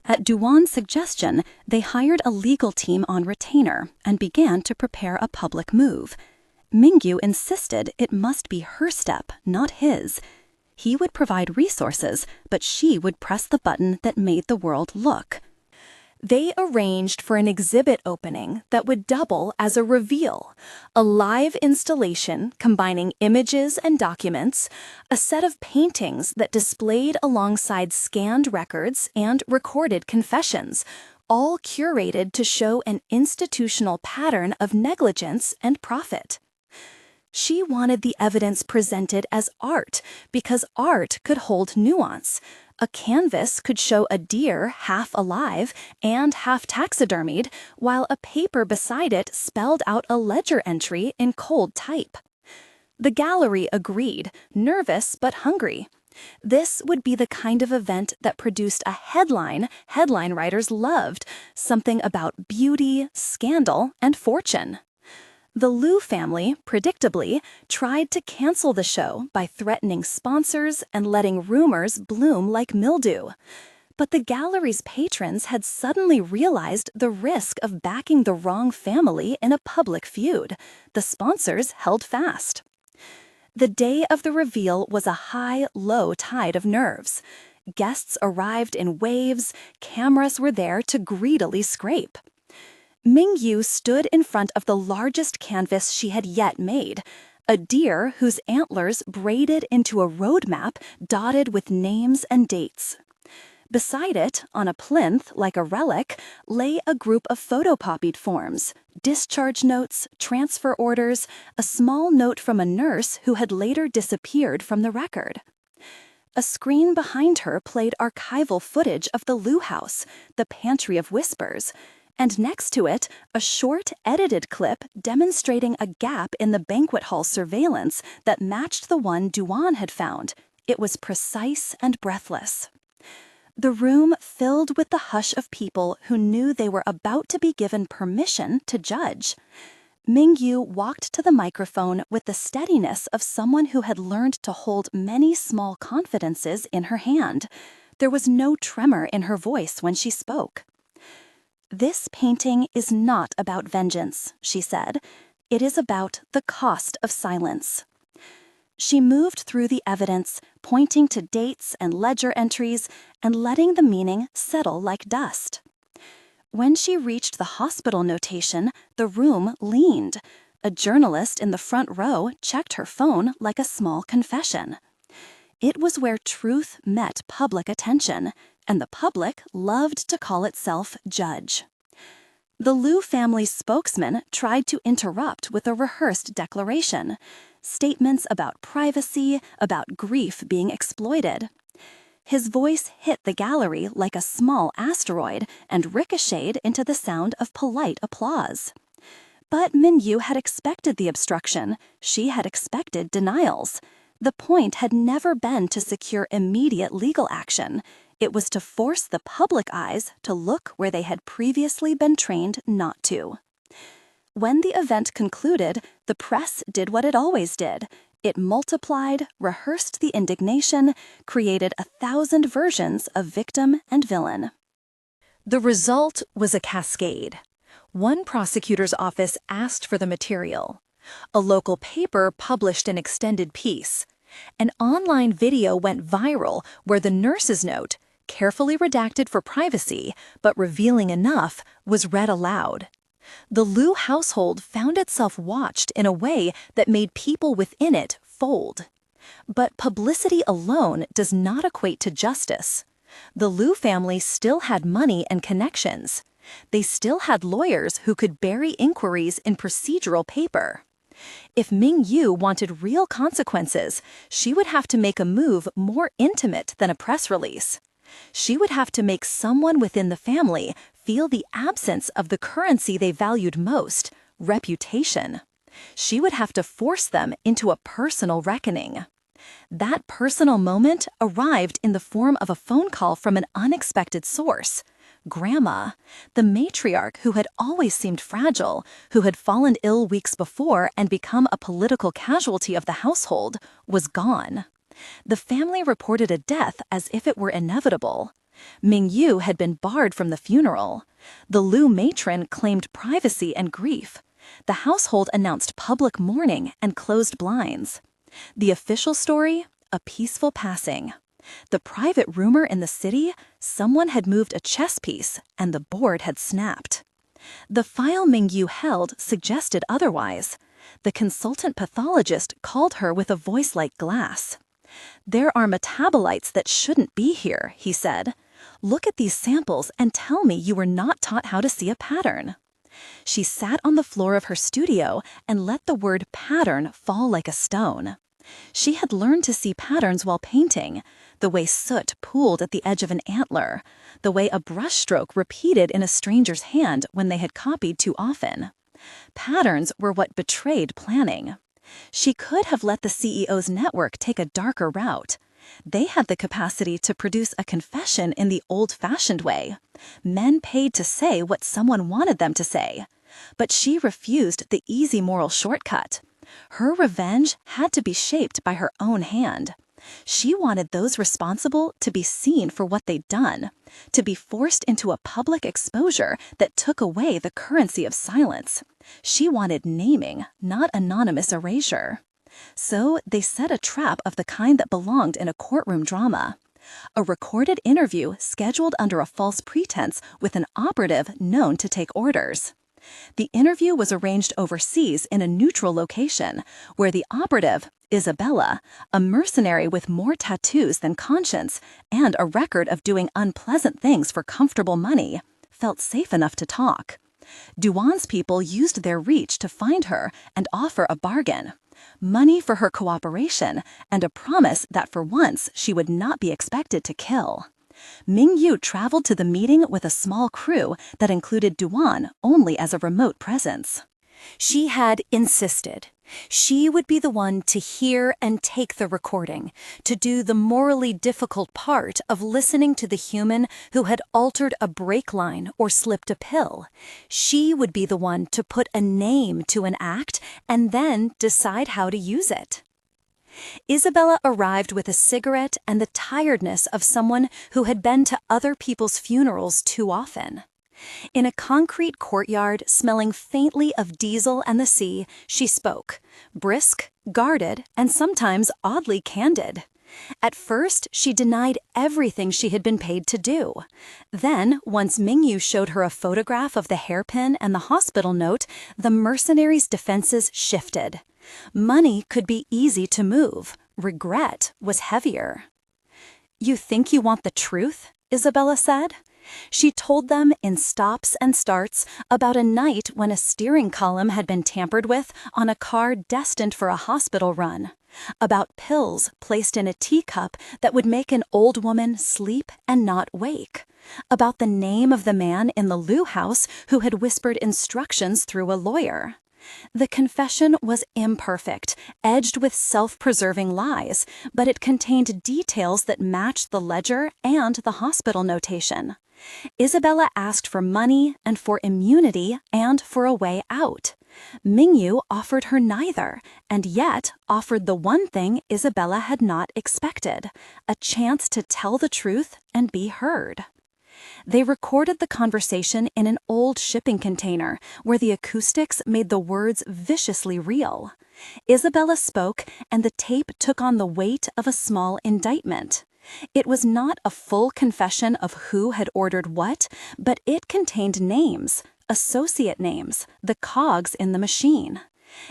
At Duan's suggestion, they hired a legal team on retainer and began to prepare a public move. Mingyu insisted it must be her step, not his. He would provide resources, but she would press the button that made the world look. They arranged for an exhibit opening that would double as a reveal, a live installation combining images and documents, a set of paintings that displayed alongside scanned records and recorded confessions, all curated to show an institutional pattern of negligence and profit. She wanted the evidence presented as art because art could hold nuance. A canvas could show a deer half alive and half taxidermied, while a paper beside it spelled out a ledger entry in cold type. The gallery agreed, nervous but hungry. This would be the kind of event that produced a headline writers loved, something about beauty, scandal, and fortune. The Lu family, predictably, tried to cancel the show by threatening sponsors and letting rumors bloom like mildew. But the gallery's patrons had suddenly realized the risk of backing the wrong family in a public feud. The sponsors held fast. The day of the reveal was a high-low tide of nerves. Guests arrived in waves, cameras were there to greedily scrape. Mingyu stood in front of the largest canvas she had yet made, a deer whose antlers braided into a road map dotted with names and dates. Beside it, on a plinth like a relic, lay a group of photocopied forms, discharge notes, transfer orders, a small note from a nurse who had later disappeared from the record. A screen behind her played archival footage of the Lu house, the Pantry of Whispers, and next to it, a short, edited clip demonstrating a gap in the banquet hall surveillance that matched the one Duan had found. It was precise and breathless. The room filled with the hush of people who knew they were about to be given permission to judge. Mingyu walked to the microphone with the steadiness of someone who had learned to hold many small confidences in her hand. There was no tremor in her voice when she spoke. "This painting is not about vengeance," she said. "It is about the cost of silence." She moved through the evidence, pointing to dates and ledger entries and letting the meaning settle like dust. When she reached the hospital notation, the room leaned. A journalist in the front row checked her phone like a small confession. It was where truth met public attention, and the public loved to call itself judge. The Lu family's spokesman tried to interrupt with a rehearsed declaration, statements about privacy, about grief being exploited. His voice hit the gallery like a small asteroid and ricocheted into the sound of polite applause. But Mingyu had expected the obstruction. She had expected denials. The point had never been to secure immediate legal action. It was to force the public eyes to look where they had previously been trained not to. When the event concluded, the press did what it always did. It multiplied, rehearsed the indignation, created 1,000 versions of victim and villain. The result was a cascade. One prosecutor's office asked for the material. A local paper published an extended piece. An online video went viral where the nurse's note, carefully redacted for privacy but revealing enough, was read aloud. The Lu household found itself watched in a way that made people within it fold. But publicity alone does not equate to justice. The Lu family still had money and connections. They still had lawyers who could bury inquiries in procedural paper. If Mingyu wanted real consequences, she would have to make a move more intimate than a press release. She would have to make someone within the family feel the absence of the currency they valued most, reputation. She would have to force them into a personal reckoning. That personal moment arrived in the form of a phone call from an unexpected source. Grandma, the matriarch who had always seemed fragile, who had fallen ill weeks before and become a political casualty of the household, was gone. The family reported a death as if it were inevitable. Mingyu had been barred from the funeral. The Lu matron claimed privacy and grief. The household announced public mourning and closed blinds. The official story? A peaceful passing. The private rumor in the city? Someone had moved a chess piece and the board had snapped. The file Mingyu held suggested otherwise. The consultant pathologist called her with a voice like glass. "There are metabolites that shouldn't be here," he said. "Look at these samples and tell me you were not taught how to see a pattern." She sat on the floor of her studio and let the word pattern fall like a stone. She had learned to see patterns while painting, the way soot pooled at the edge of an antler, the way a brushstroke repeated in a stranger's hand when they had copied too often. Patterns were what betrayed planning. She could have let the CEO's network take a darker route. They had the capacity to produce a confession in the old-fashioned way. Men paid to say what someone wanted them to say. But she refused the easy moral shortcut. Her revenge had to be shaped by her own hand. She wanted those responsible to be seen for what they'd done, to be forced into a public exposure that took away the currency of silence. She wanted naming, not anonymous erasure. So they set a trap of the kind that belonged in a courtroom drama. A recorded interview scheduled under a false pretense with an operative known to take orders. The interview was arranged overseas in a neutral location, where the operative, Isabella, a mercenary with more tattoos than conscience and a record of doing unpleasant things for comfortable money, felt safe enough to talk. Duan's people used their reach to find her and offer a bargain. Money for her cooperation and a promise that for once she would not be expected to kill. Mingyu traveled to the meeting with a small crew that included Duan only as a remote presence. She had insisted. She would be the one to hear and take the recording, to do the morally difficult part of listening to the human who had altered a brake line or slipped a pill. She would be the one to put a name to an act and then decide how to use it. Isabella arrived with a cigarette and the tiredness of someone who had been to other people's funerals too often. In a concrete courtyard smelling faintly of diesel and the sea, she spoke, brisk, guarded, and sometimes oddly candid. At first, she denied everything she had been paid to do. Then, once Mingyu showed her a photograph of the hairpin and the hospital note, the mercenaries' defenses shifted. Money could be easy to move. Regret was heavier. "You think you want the truth?" Isabella said. She told them in stops and starts about a night when a steering column had been tampered with on a car destined for a hospital run, about pills placed in a teacup that would make an old woman sleep and not wake, about the name of the man in the Lu house who had whispered instructions through a lawyer. The confession was imperfect, edged with self-preserving lies, but it contained details that matched the ledger and the hospital notation. Isabella asked for money and for immunity and for a way out. Mingyu offered her neither, and yet offered the one thing Isabella had not expected, a chance to tell the truth and be heard. They recorded the conversation in an old shipping container where the acoustics made the words viciously real. Isabella spoke, and the tape took on the weight of a small indictment. It was not a full confession of who had ordered what, but it contained names, associate names, the cogs in the machine.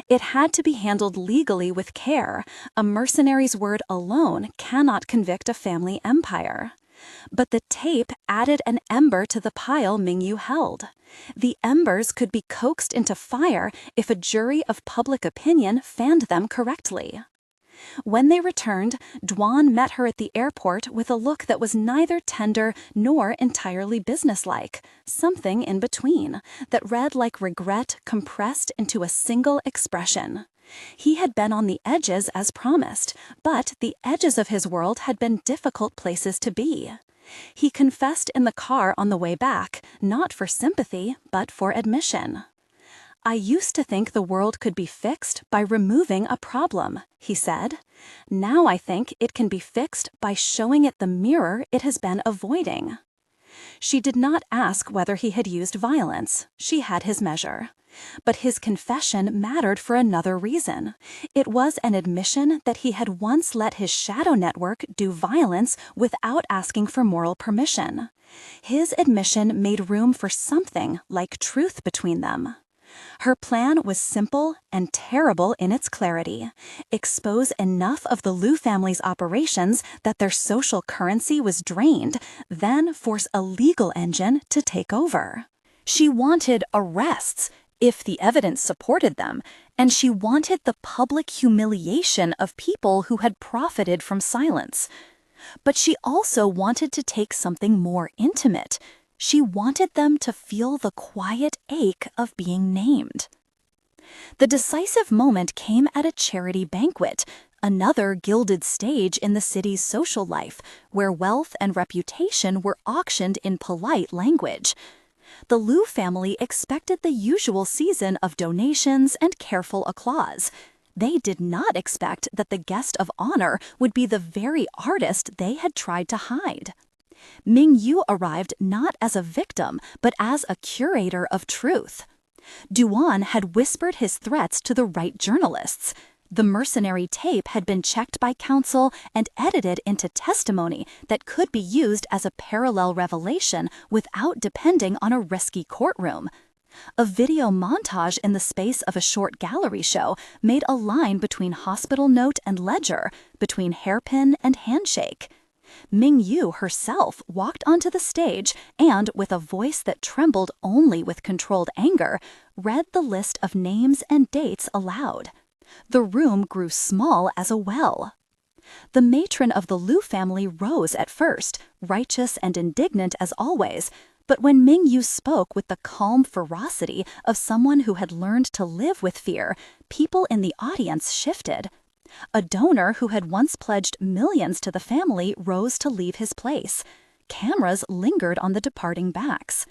It had to be handled legally with care. A mercenary's word alone cannot convict a family empire. But the tape added an ember to the pile Mingyu held. The embers could be coaxed into fire if a jury of public opinion fanned them correctly. When they returned, Duan met her at the airport with a look that was neither tender nor entirely businesslike, something in between, that read like regret compressed into a single expression. He had been on the edges as promised, but the edges of his world had been difficult places to be. He confessed in the car on the way back, not for sympathy, but for admission. "I used to think the world could be fixed by removing a problem," he said. "Now I think it can be fixed by showing it the mirror it has been avoiding." She did not ask whether he had used violence. She had his measure. But his confession mattered for another reason. It was an admission that he had once let his shadow network do violence without asking for moral permission. His admission made room for something like truth between them. Her plan was simple and terrible in its clarity. Expose enough of the Lu family's operations that their social currency was drained, then force a legal engine to take over. She wanted arrests, if the evidence supported them, and she wanted the public humiliation of people who had profited from silence. But she also wanted to take something more intimate. She wanted them to feel the quiet ache of being named. The decisive moment came at a charity banquet, another gilded stage in the city's social life, where wealth and reputation were auctioned in polite language. The Lu family expected the usual season of donations and careful applause. They did not expect that the guest of honor would be the very artist they had tried to hide. Mingyu arrived not as a victim, but as a curator of truth. Duan had whispered his threats to the right journalists. The mercenary tape had been checked by counsel and edited into testimony that could be used as a parallel revelation without depending on a risky courtroom. A video montage in the space of a short gallery show made a line between hospital note and ledger, between hairpin and handshake. Mingyu herself walked onto the stage and, with a voice that trembled only with controlled anger, read the list of names and dates aloud. The room grew small as a well. The matron of the Lu family rose at first, righteous and indignant as always, but when Mingyu spoke with the calm ferocity of someone who had learned to live with fear, people in the audience shifted. A donor who had once pledged millions to the family rose to leave his place. Cameras lingered on the departing backs.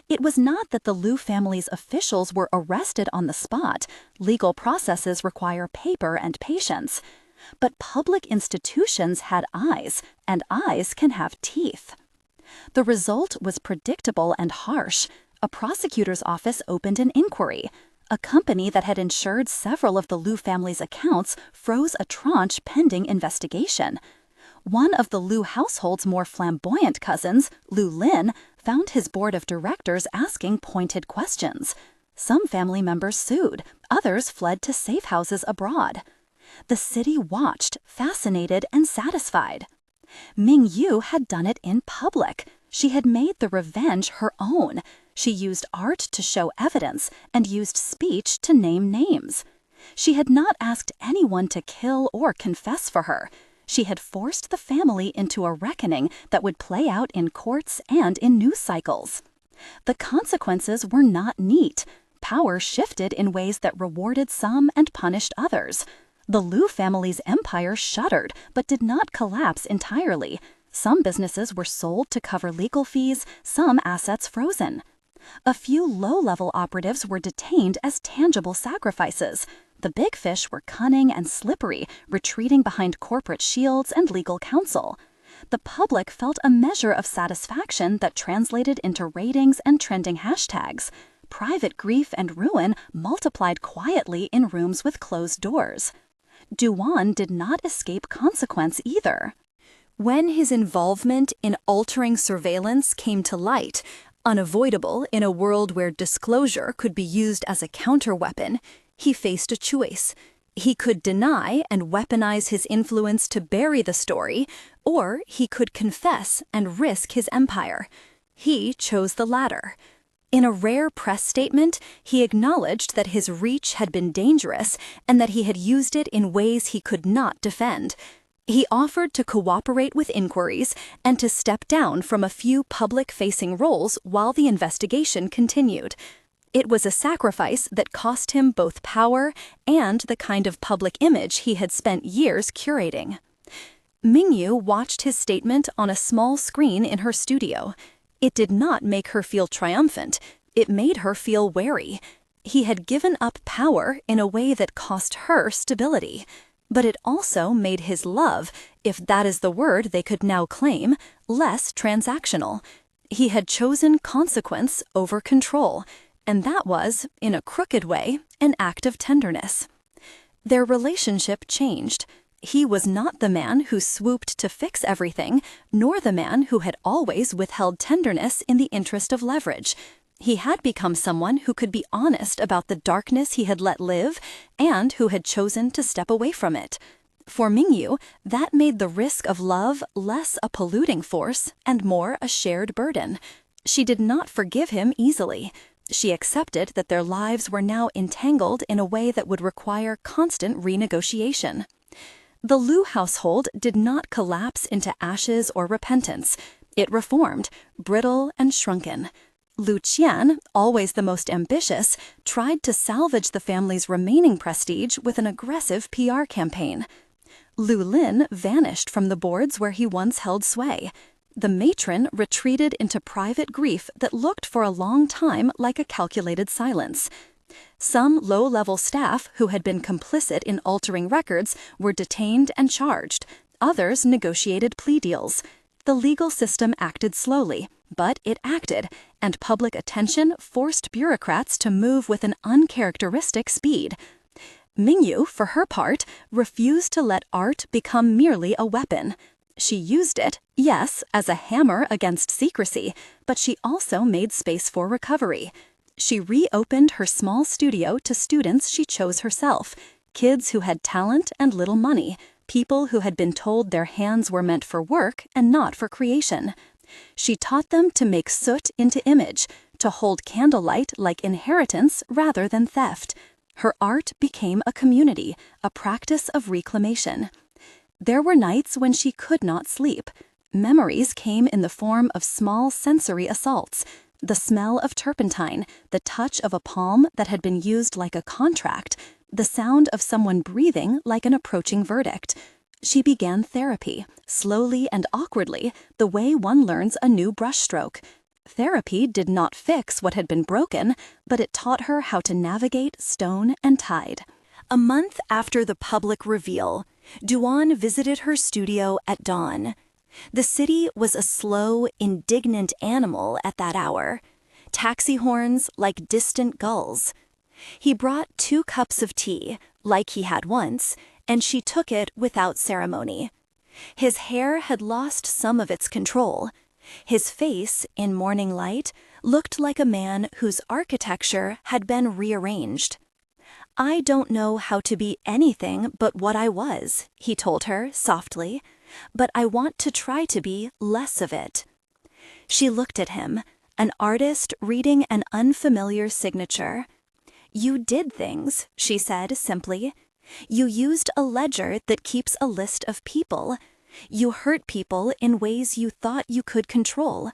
It was not that the Lu family's officials were arrested on the spot. Legal processes require paper and patience. But public institutions had eyes, and eyes can have teeth. The result was predictable and harsh. A prosecutor's office opened an inquiry. A company that had insured several of the Lu family's accounts froze a tranche pending investigation. One of the Lu household's more flamboyant cousins, Lu Lin, found his board of directors asking pointed questions. Some family members sued, others fled to safe houses abroad. The city watched, fascinated and satisfied. Mingyu had done it in public. She had made the revenge her own. She used art to show evidence and used speech to name names. She had not asked anyone to kill or confess for her. She had forced the family into a reckoning that would play out in courts and in news cycles. The consequences were not neat. Power shifted in ways that rewarded some and punished others. The Lu family's empire shuddered but did not collapse entirely. Some businesses were sold to cover legal fees, some assets frozen. A few low-level operatives were detained as tangible sacrifices. The big fish were cunning and slippery, retreating behind corporate shields and legal counsel. The public felt a measure of satisfaction that translated into ratings and trending hashtags. Private grief and ruin multiplied quietly in rooms with closed doors. Duan did not escape consequence either. When his involvement in altering surveillance came to light, unavoidable in a world where disclosure could be used as a counterweapon, he faced a choice. He could deny and weaponize his influence to bury the story, or he could confess and risk his empire. He chose the latter. In a rare press statement, he acknowledged that his reach had been dangerous and that he had used it in ways he could not defend. He offered to cooperate with inquiries and to step down from a few public-facing roles while the investigation continued. It was a sacrifice that cost him both power and the kind of public image he had spent years curating. Mingyu watched his statement on a small screen in her studio. It did not make her feel triumphant. It made her feel wary. He had given up power in a way that cost her stability. But it also made his love, if that is the word they could now claim, less transactional. He had chosen consequence over control, and that was, in a crooked way, an act of tenderness. Their relationship changed. He was not the man who swooped to fix everything, nor the man who had always withheld tenderness in the interest of leverage. He had become someone who could be honest about the darkness he had let live and who had chosen to step away from it. For Mingyu, that made the risk of love less a polluting force and more a shared burden. She did not forgive him easily. She accepted that their lives were now entangled in a way that would require constant renegotiation. The Lu household did not collapse into ashes or repentance. It reformed, brittle and shrunken. Lu Qian, always the most ambitious, tried to salvage the family's remaining prestige with an aggressive PR campaign. Lu Lin vanished from the boards where he once held sway. The matron retreated into private grief that looked for a long time like a calculated silence. Some low-level staff who had been complicit in altering records were detained and charged. Others negotiated plea deals. The legal system acted slowly, but it acted, and public attention forced bureaucrats to move with an uncharacteristic speed. Mingyu, for her part, refused to let art become merely a weapon. She used it, yes, as a hammer against secrecy, but she also made space for recovery. She reopened her small studio to students she chose herself, kids who had talent and little money, people who had been told their hands were meant for work and not for creation. She taught them to make soot into image, to hold candlelight like inheritance rather than theft. Her art became a community, a practice of reclamation. There were nights when she could not sleep. Memories came in the form of small sensory assaults, the smell of turpentine, the touch of a palm that had been used like a contract, the sound of someone breathing like an approaching verdict. She began therapy, slowly and awkwardly, the way one learns a new brushstroke. Therapy did not fix what had been broken, but it taught her how to navigate stone and tide. A month after the public reveal, Duan visited her studio at dawn. The city was a slow, indignant animal at that hour, taxi horns like distant gulls. He brought 2 cups of tea, like he had once, and she took it without ceremony. His hair had lost some of its control. His face, in morning light, looked like a man whose architecture had been rearranged. "I don't know how to be anything but what I was," he told her softly, "but I want to try to be less of it." She looked at him, an artist reading an unfamiliar signature. "You did things," she said simply. "You used a ledger that keeps a list of people. You hurt people in ways you thought you could control.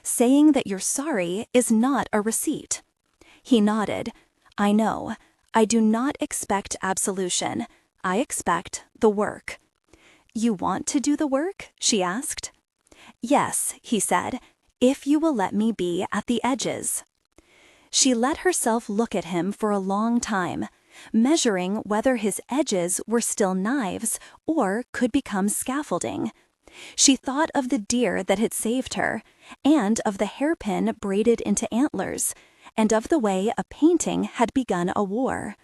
Saying that you're sorry is not a receipt." He nodded. "I know. I do not expect absolution. I expect the work." "You want to do the work?" she asked. "Yes," he said, "if you will let me be at the edges." She let herself look at him for a long time, measuring whether his edges were still knives or could become scaffolding. She thought of the deer that had saved her, and of the hairpin braided into antlers, and of the way a painting had begun a war.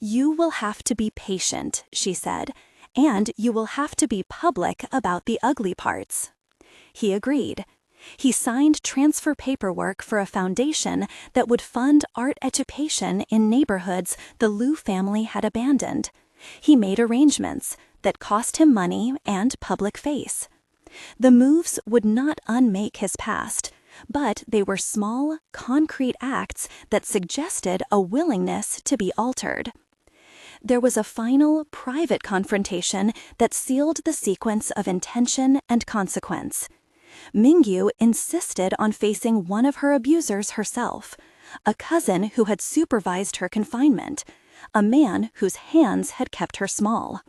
"You will have to be patient," she said, "and you will have to be public about the ugly parts." He agreed. He signed transfer paperwork for a foundation that would fund art education in neighborhoods the Lu family had abandoned. He made arrangements that cost him money and public face. The moves would not unmake his past, but they were small, concrete acts that suggested a willingness to be altered. There was a final, private confrontation that sealed the sequence of intention and consequence. Mingyu insisted on facing one of her abusers herself, a cousin who had supervised her confinement, a man whose hands had kept her small.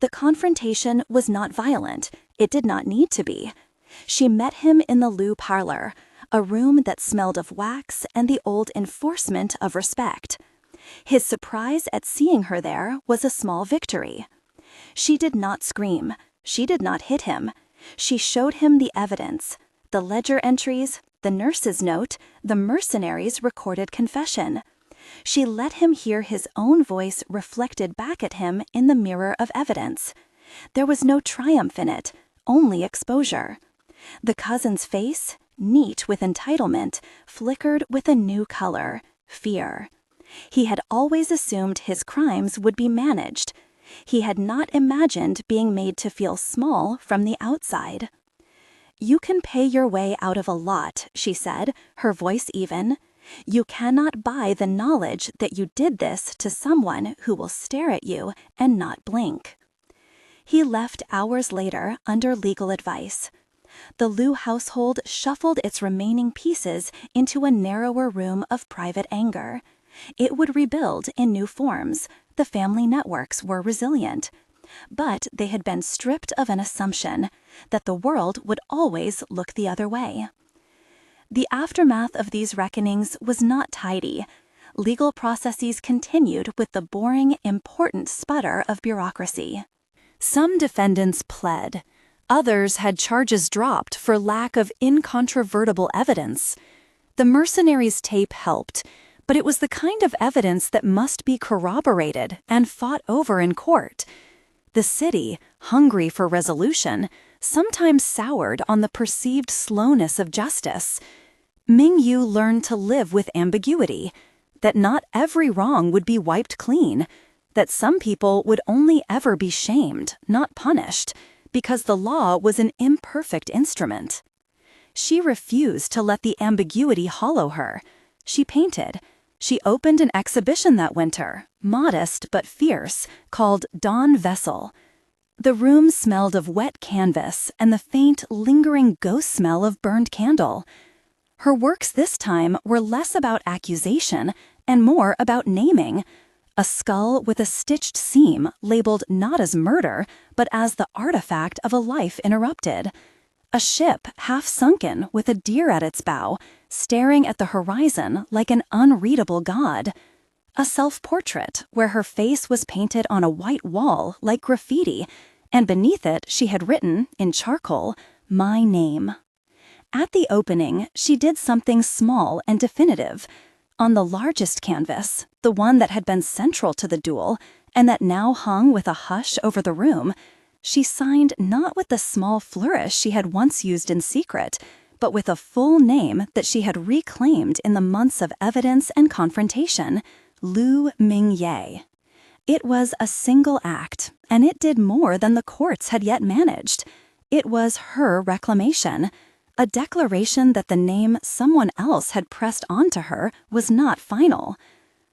The confrontation was not violent. It did not need to be. She met him in the Lu parlor, a room that smelled of wax and the old enforcement of respect. His surprise at seeing her there was a small victory. She did not scream. She did not hit him. She showed him the evidence, the ledger entries, the nurse's note, the mercenary's recorded confession. She let him hear his own voice reflected back at him in the mirror of evidence. There was no triumph in it, only exposure. The cousin's face, neat with entitlement, flickered with a new color, fear. He had always assumed his crimes would be managed. He had not imagined being made to feel small from the outside. "You can pay your way out of a lot," she said, her voice even. "You cannot buy the knowledge that you did this to someone who will stare at you and not blink." He left hours later under legal advice. The Lu household shuffled its remaining pieces into a narrower room of private anger. It would rebuild in new forms. The family networks were resilient. But they had been stripped of an assumption that the world would always look the other way. The aftermath of these reckonings was not tidy. Legal processes continued with the boring, important sputter of bureaucracy. Some defendants pled. Others had charges dropped for lack of incontrovertible evidence. The mercenaries' tape helped, but it was the kind of evidence that must be corroborated and fought over in court. The city, hungry for resolution, sometimes soured on the perceived slowness of justice. Mingyu learned to live with ambiguity, that not every wrong would be wiped clean, that some people would only ever be shamed, not punished, because the law was an imperfect instrument. She refused to let the ambiguity hollow her. She painted. She opened an exhibition that winter, modest but fierce, called Dawn Vessel. The room smelled of wet canvas and the faint, lingering ghost smell of burned candle. Her works this time were less about accusation and more about naming. A skull with a stitched seam labeled not as murder, but as the artifact of a life interrupted. A ship half-sunken with a deer at its bow, staring at the horizon like an unreadable god. A self-portrait where her face was painted on a white wall like graffiti, and beneath it she had written, in charcoal, "My name." At the opening, she did something small and definitive. On the largest canvas, the one that had been central to the duel, and that now hung with a hush over the room, She signed not with the small flourish she had once used in secret, but with a full name that she had reclaimed in the months of evidence and confrontation, Lu Mingyu. It was a single act, and it did more than the courts had yet managed. It was her reclamation, a declaration that the name someone else had pressed onto her was not final.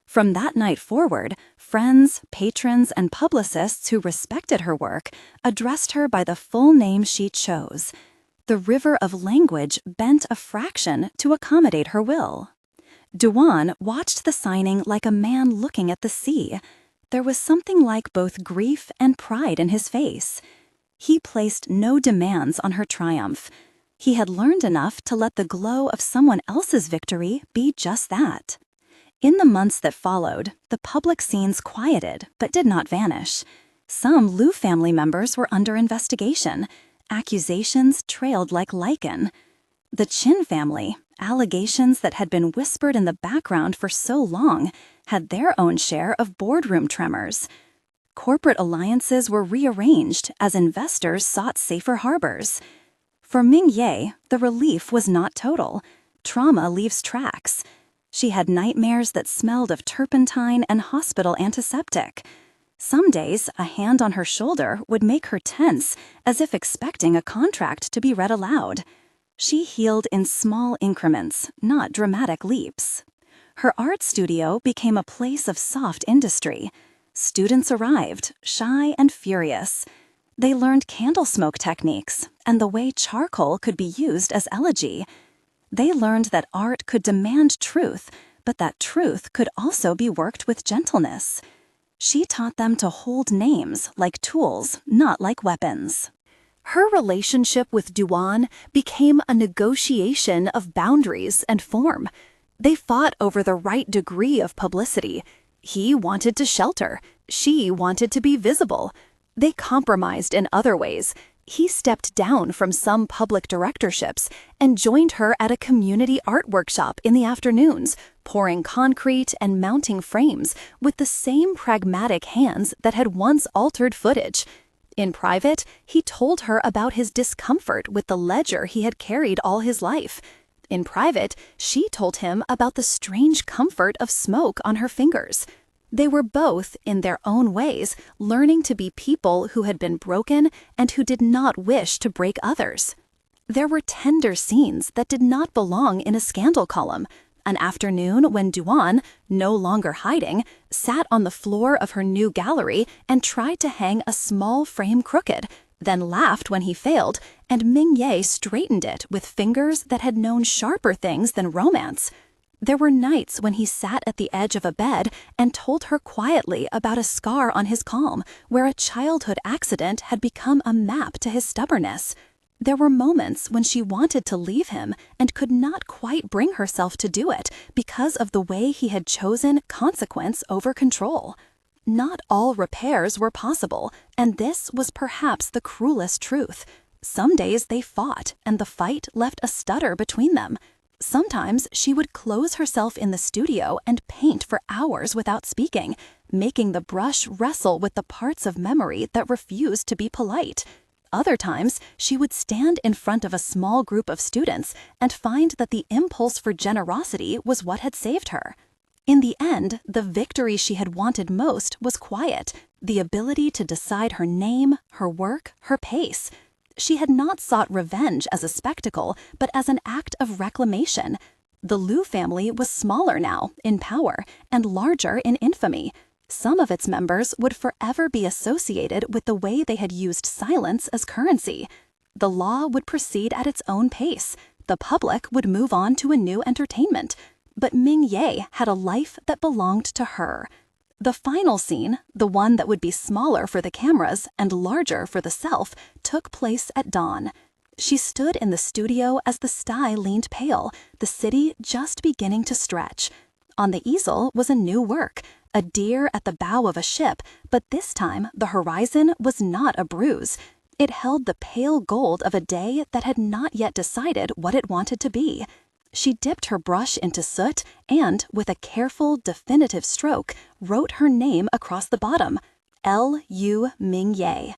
From that night forward, friends, patrons, and publicists who respected her work addressed her by the full name she chose. The river of language bent a fraction to accommodate her will. Duan watched the signing like a man looking at the sea. There was something like both grief and pride in his face. He placed no demands on her triumph. He had learned enough to let the glow of someone else's victory be just that. In the months that followed, the public scenes quieted but did not vanish. Some Lu family members were under investigation. Accusations trailed like lichen. The Chin family, allegations that had been whispered in the background for so long, had their own share of boardroom tremors. Corporate alliances were rearranged as investors sought safer harbors. For Mingyu, the relief was not total. Trauma leaves tracks. She had nightmares that smelled of turpentine and hospital antiseptic. Some days, a hand on her shoulder would make her tense, as if expecting a contract to be read aloud. She healed in small increments, not dramatic leaps. Her art studio became a place of soft industry. Students arrived, shy and furious. They learned candle smoke techniques and the way charcoal could be used as elegy. They learned that art could demand truth, but that truth could also be worked with gentleness. She taught them to hold names like tools, not like weapons. Her relationship with Duan became a negotiation of boundaries and form. They fought over the right degree of publicity. He wanted to shelter. She wanted to be visible. They compromised in other ways. He stepped down from some public directorships and joined her at a community art workshop in the afternoons, pouring concrete and mounting frames with the same pragmatic hands that had once altered footage. In private, he told her about his discomfort with the ledger he had carried all his life. In private, she told him about the strange comfort of smoke on her fingers. They were both, in their own ways, learning to be people who had been broken and who did not wish to break others. There were tender scenes that did not belong in a scandal column. An afternoon when Duan, no longer hiding, sat on the floor of her new gallery and tried to hang a small frame crooked, then laughed when he failed, and Mingyu straightened it with fingers that had known sharper things than romance. There were nights when he sat at the edge of a bed and told her quietly about a scar on his calm where a childhood accident had become a map to his stubbornness. There were moments when she wanted to leave him and could not quite bring herself to do it because of the way he had chosen consequence over control. Not all repairs were possible, and this was perhaps the cruelest truth. Some days they fought, and the fight left a stutter between them. Sometimes she would close herself in the studio and paint for hours without speaking, making the brush wrestle with the parts of memory that refused to be polite. Other times, she would stand in front of a small group of students and find that the impulse for generosity was what had saved her. In the end, the victory she had wanted most was quiet, the ability to decide her name, her work, her pace. She had not sought revenge as a spectacle, but as an act of reclamation. The Lu family was smaller now, in power, and larger in infamy. Some of its members would forever be associated with the way they had used silence as currency. The law would proceed at its own pace. The public would move on to a new entertainment. But Mingyu had a life that belonged to her. The final scene, the one that would be smaller for the cameras and larger for the self, took place at dawn. She stood in the studio as the sky leaned pale, the city just beginning to stretch. On the easel was a new work, a deer at the bow of a ship, but this time the horizon was not a bruise. It held the pale gold of a day that had not yet decided what it wanted to be. She dipped her brush into soot and, with a careful, definitive stroke, wrote her name across the bottom, Lu Mingyu.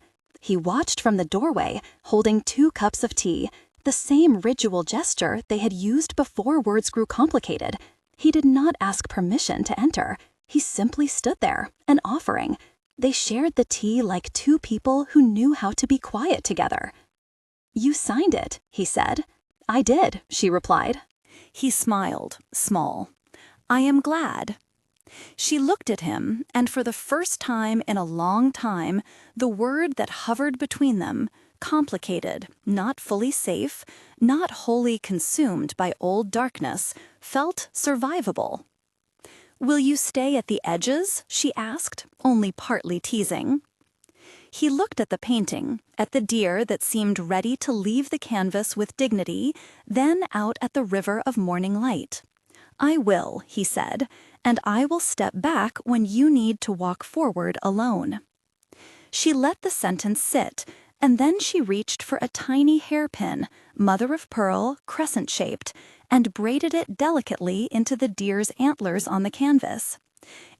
He watched from the doorway, holding 2 cups of tea, the same ritual gesture they had used before words grew complicated. He did not ask permission to enter. He simply stood there, an offering. They shared the tea like 2 people who knew how to be quiet together. "You signed it," he said. "I did," she replied. He smiled, small. "I am glad." She looked at him, and for the first time in a long time, the word that hovered between them, complicated, not fully safe, not wholly consumed by old darkness, felt survivable. "Will you stay at the edges?" she asked, only partly teasing. He looked at the painting, at the deer that seemed ready to leave the canvas with dignity, then out at the river of morning light. "I will," he said, "and I will step back when you need to walk forward alone." She let the sentence sit, and then she reached for a tiny hairpin, mother of pearl, crescent-shaped, and braided it delicately into the deer's antlers on the canvas.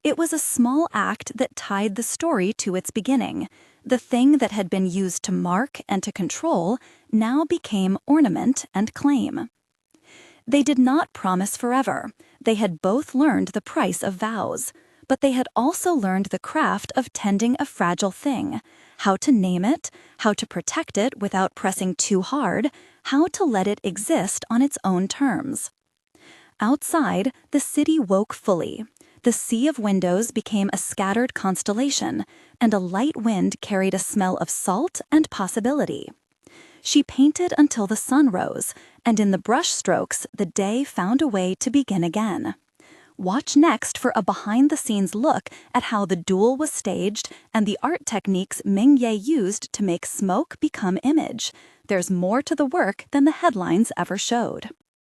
It was a small act that tied the story to its beginning. The thing that had been used to mark and to control now became ornament and claim. They did not promise forever. They had both learned the price of vows. But they had also learned the craft of tending a fragile thing, how to name it, how to protect it without pressing too hard, how to let it exist on its own terms. Outside, the city woke fully. The sea of windows became a scattered constellation, and a light wind carried a smell of salt and possibility. She painted until the sun rose, and in the brush strokes the day found a way to begin again. Watch next for a behind-the-scenes look at how the duel was staged and the art techniques Mingyu used to make smoke become image. There's more to the work than the headlines ever showed.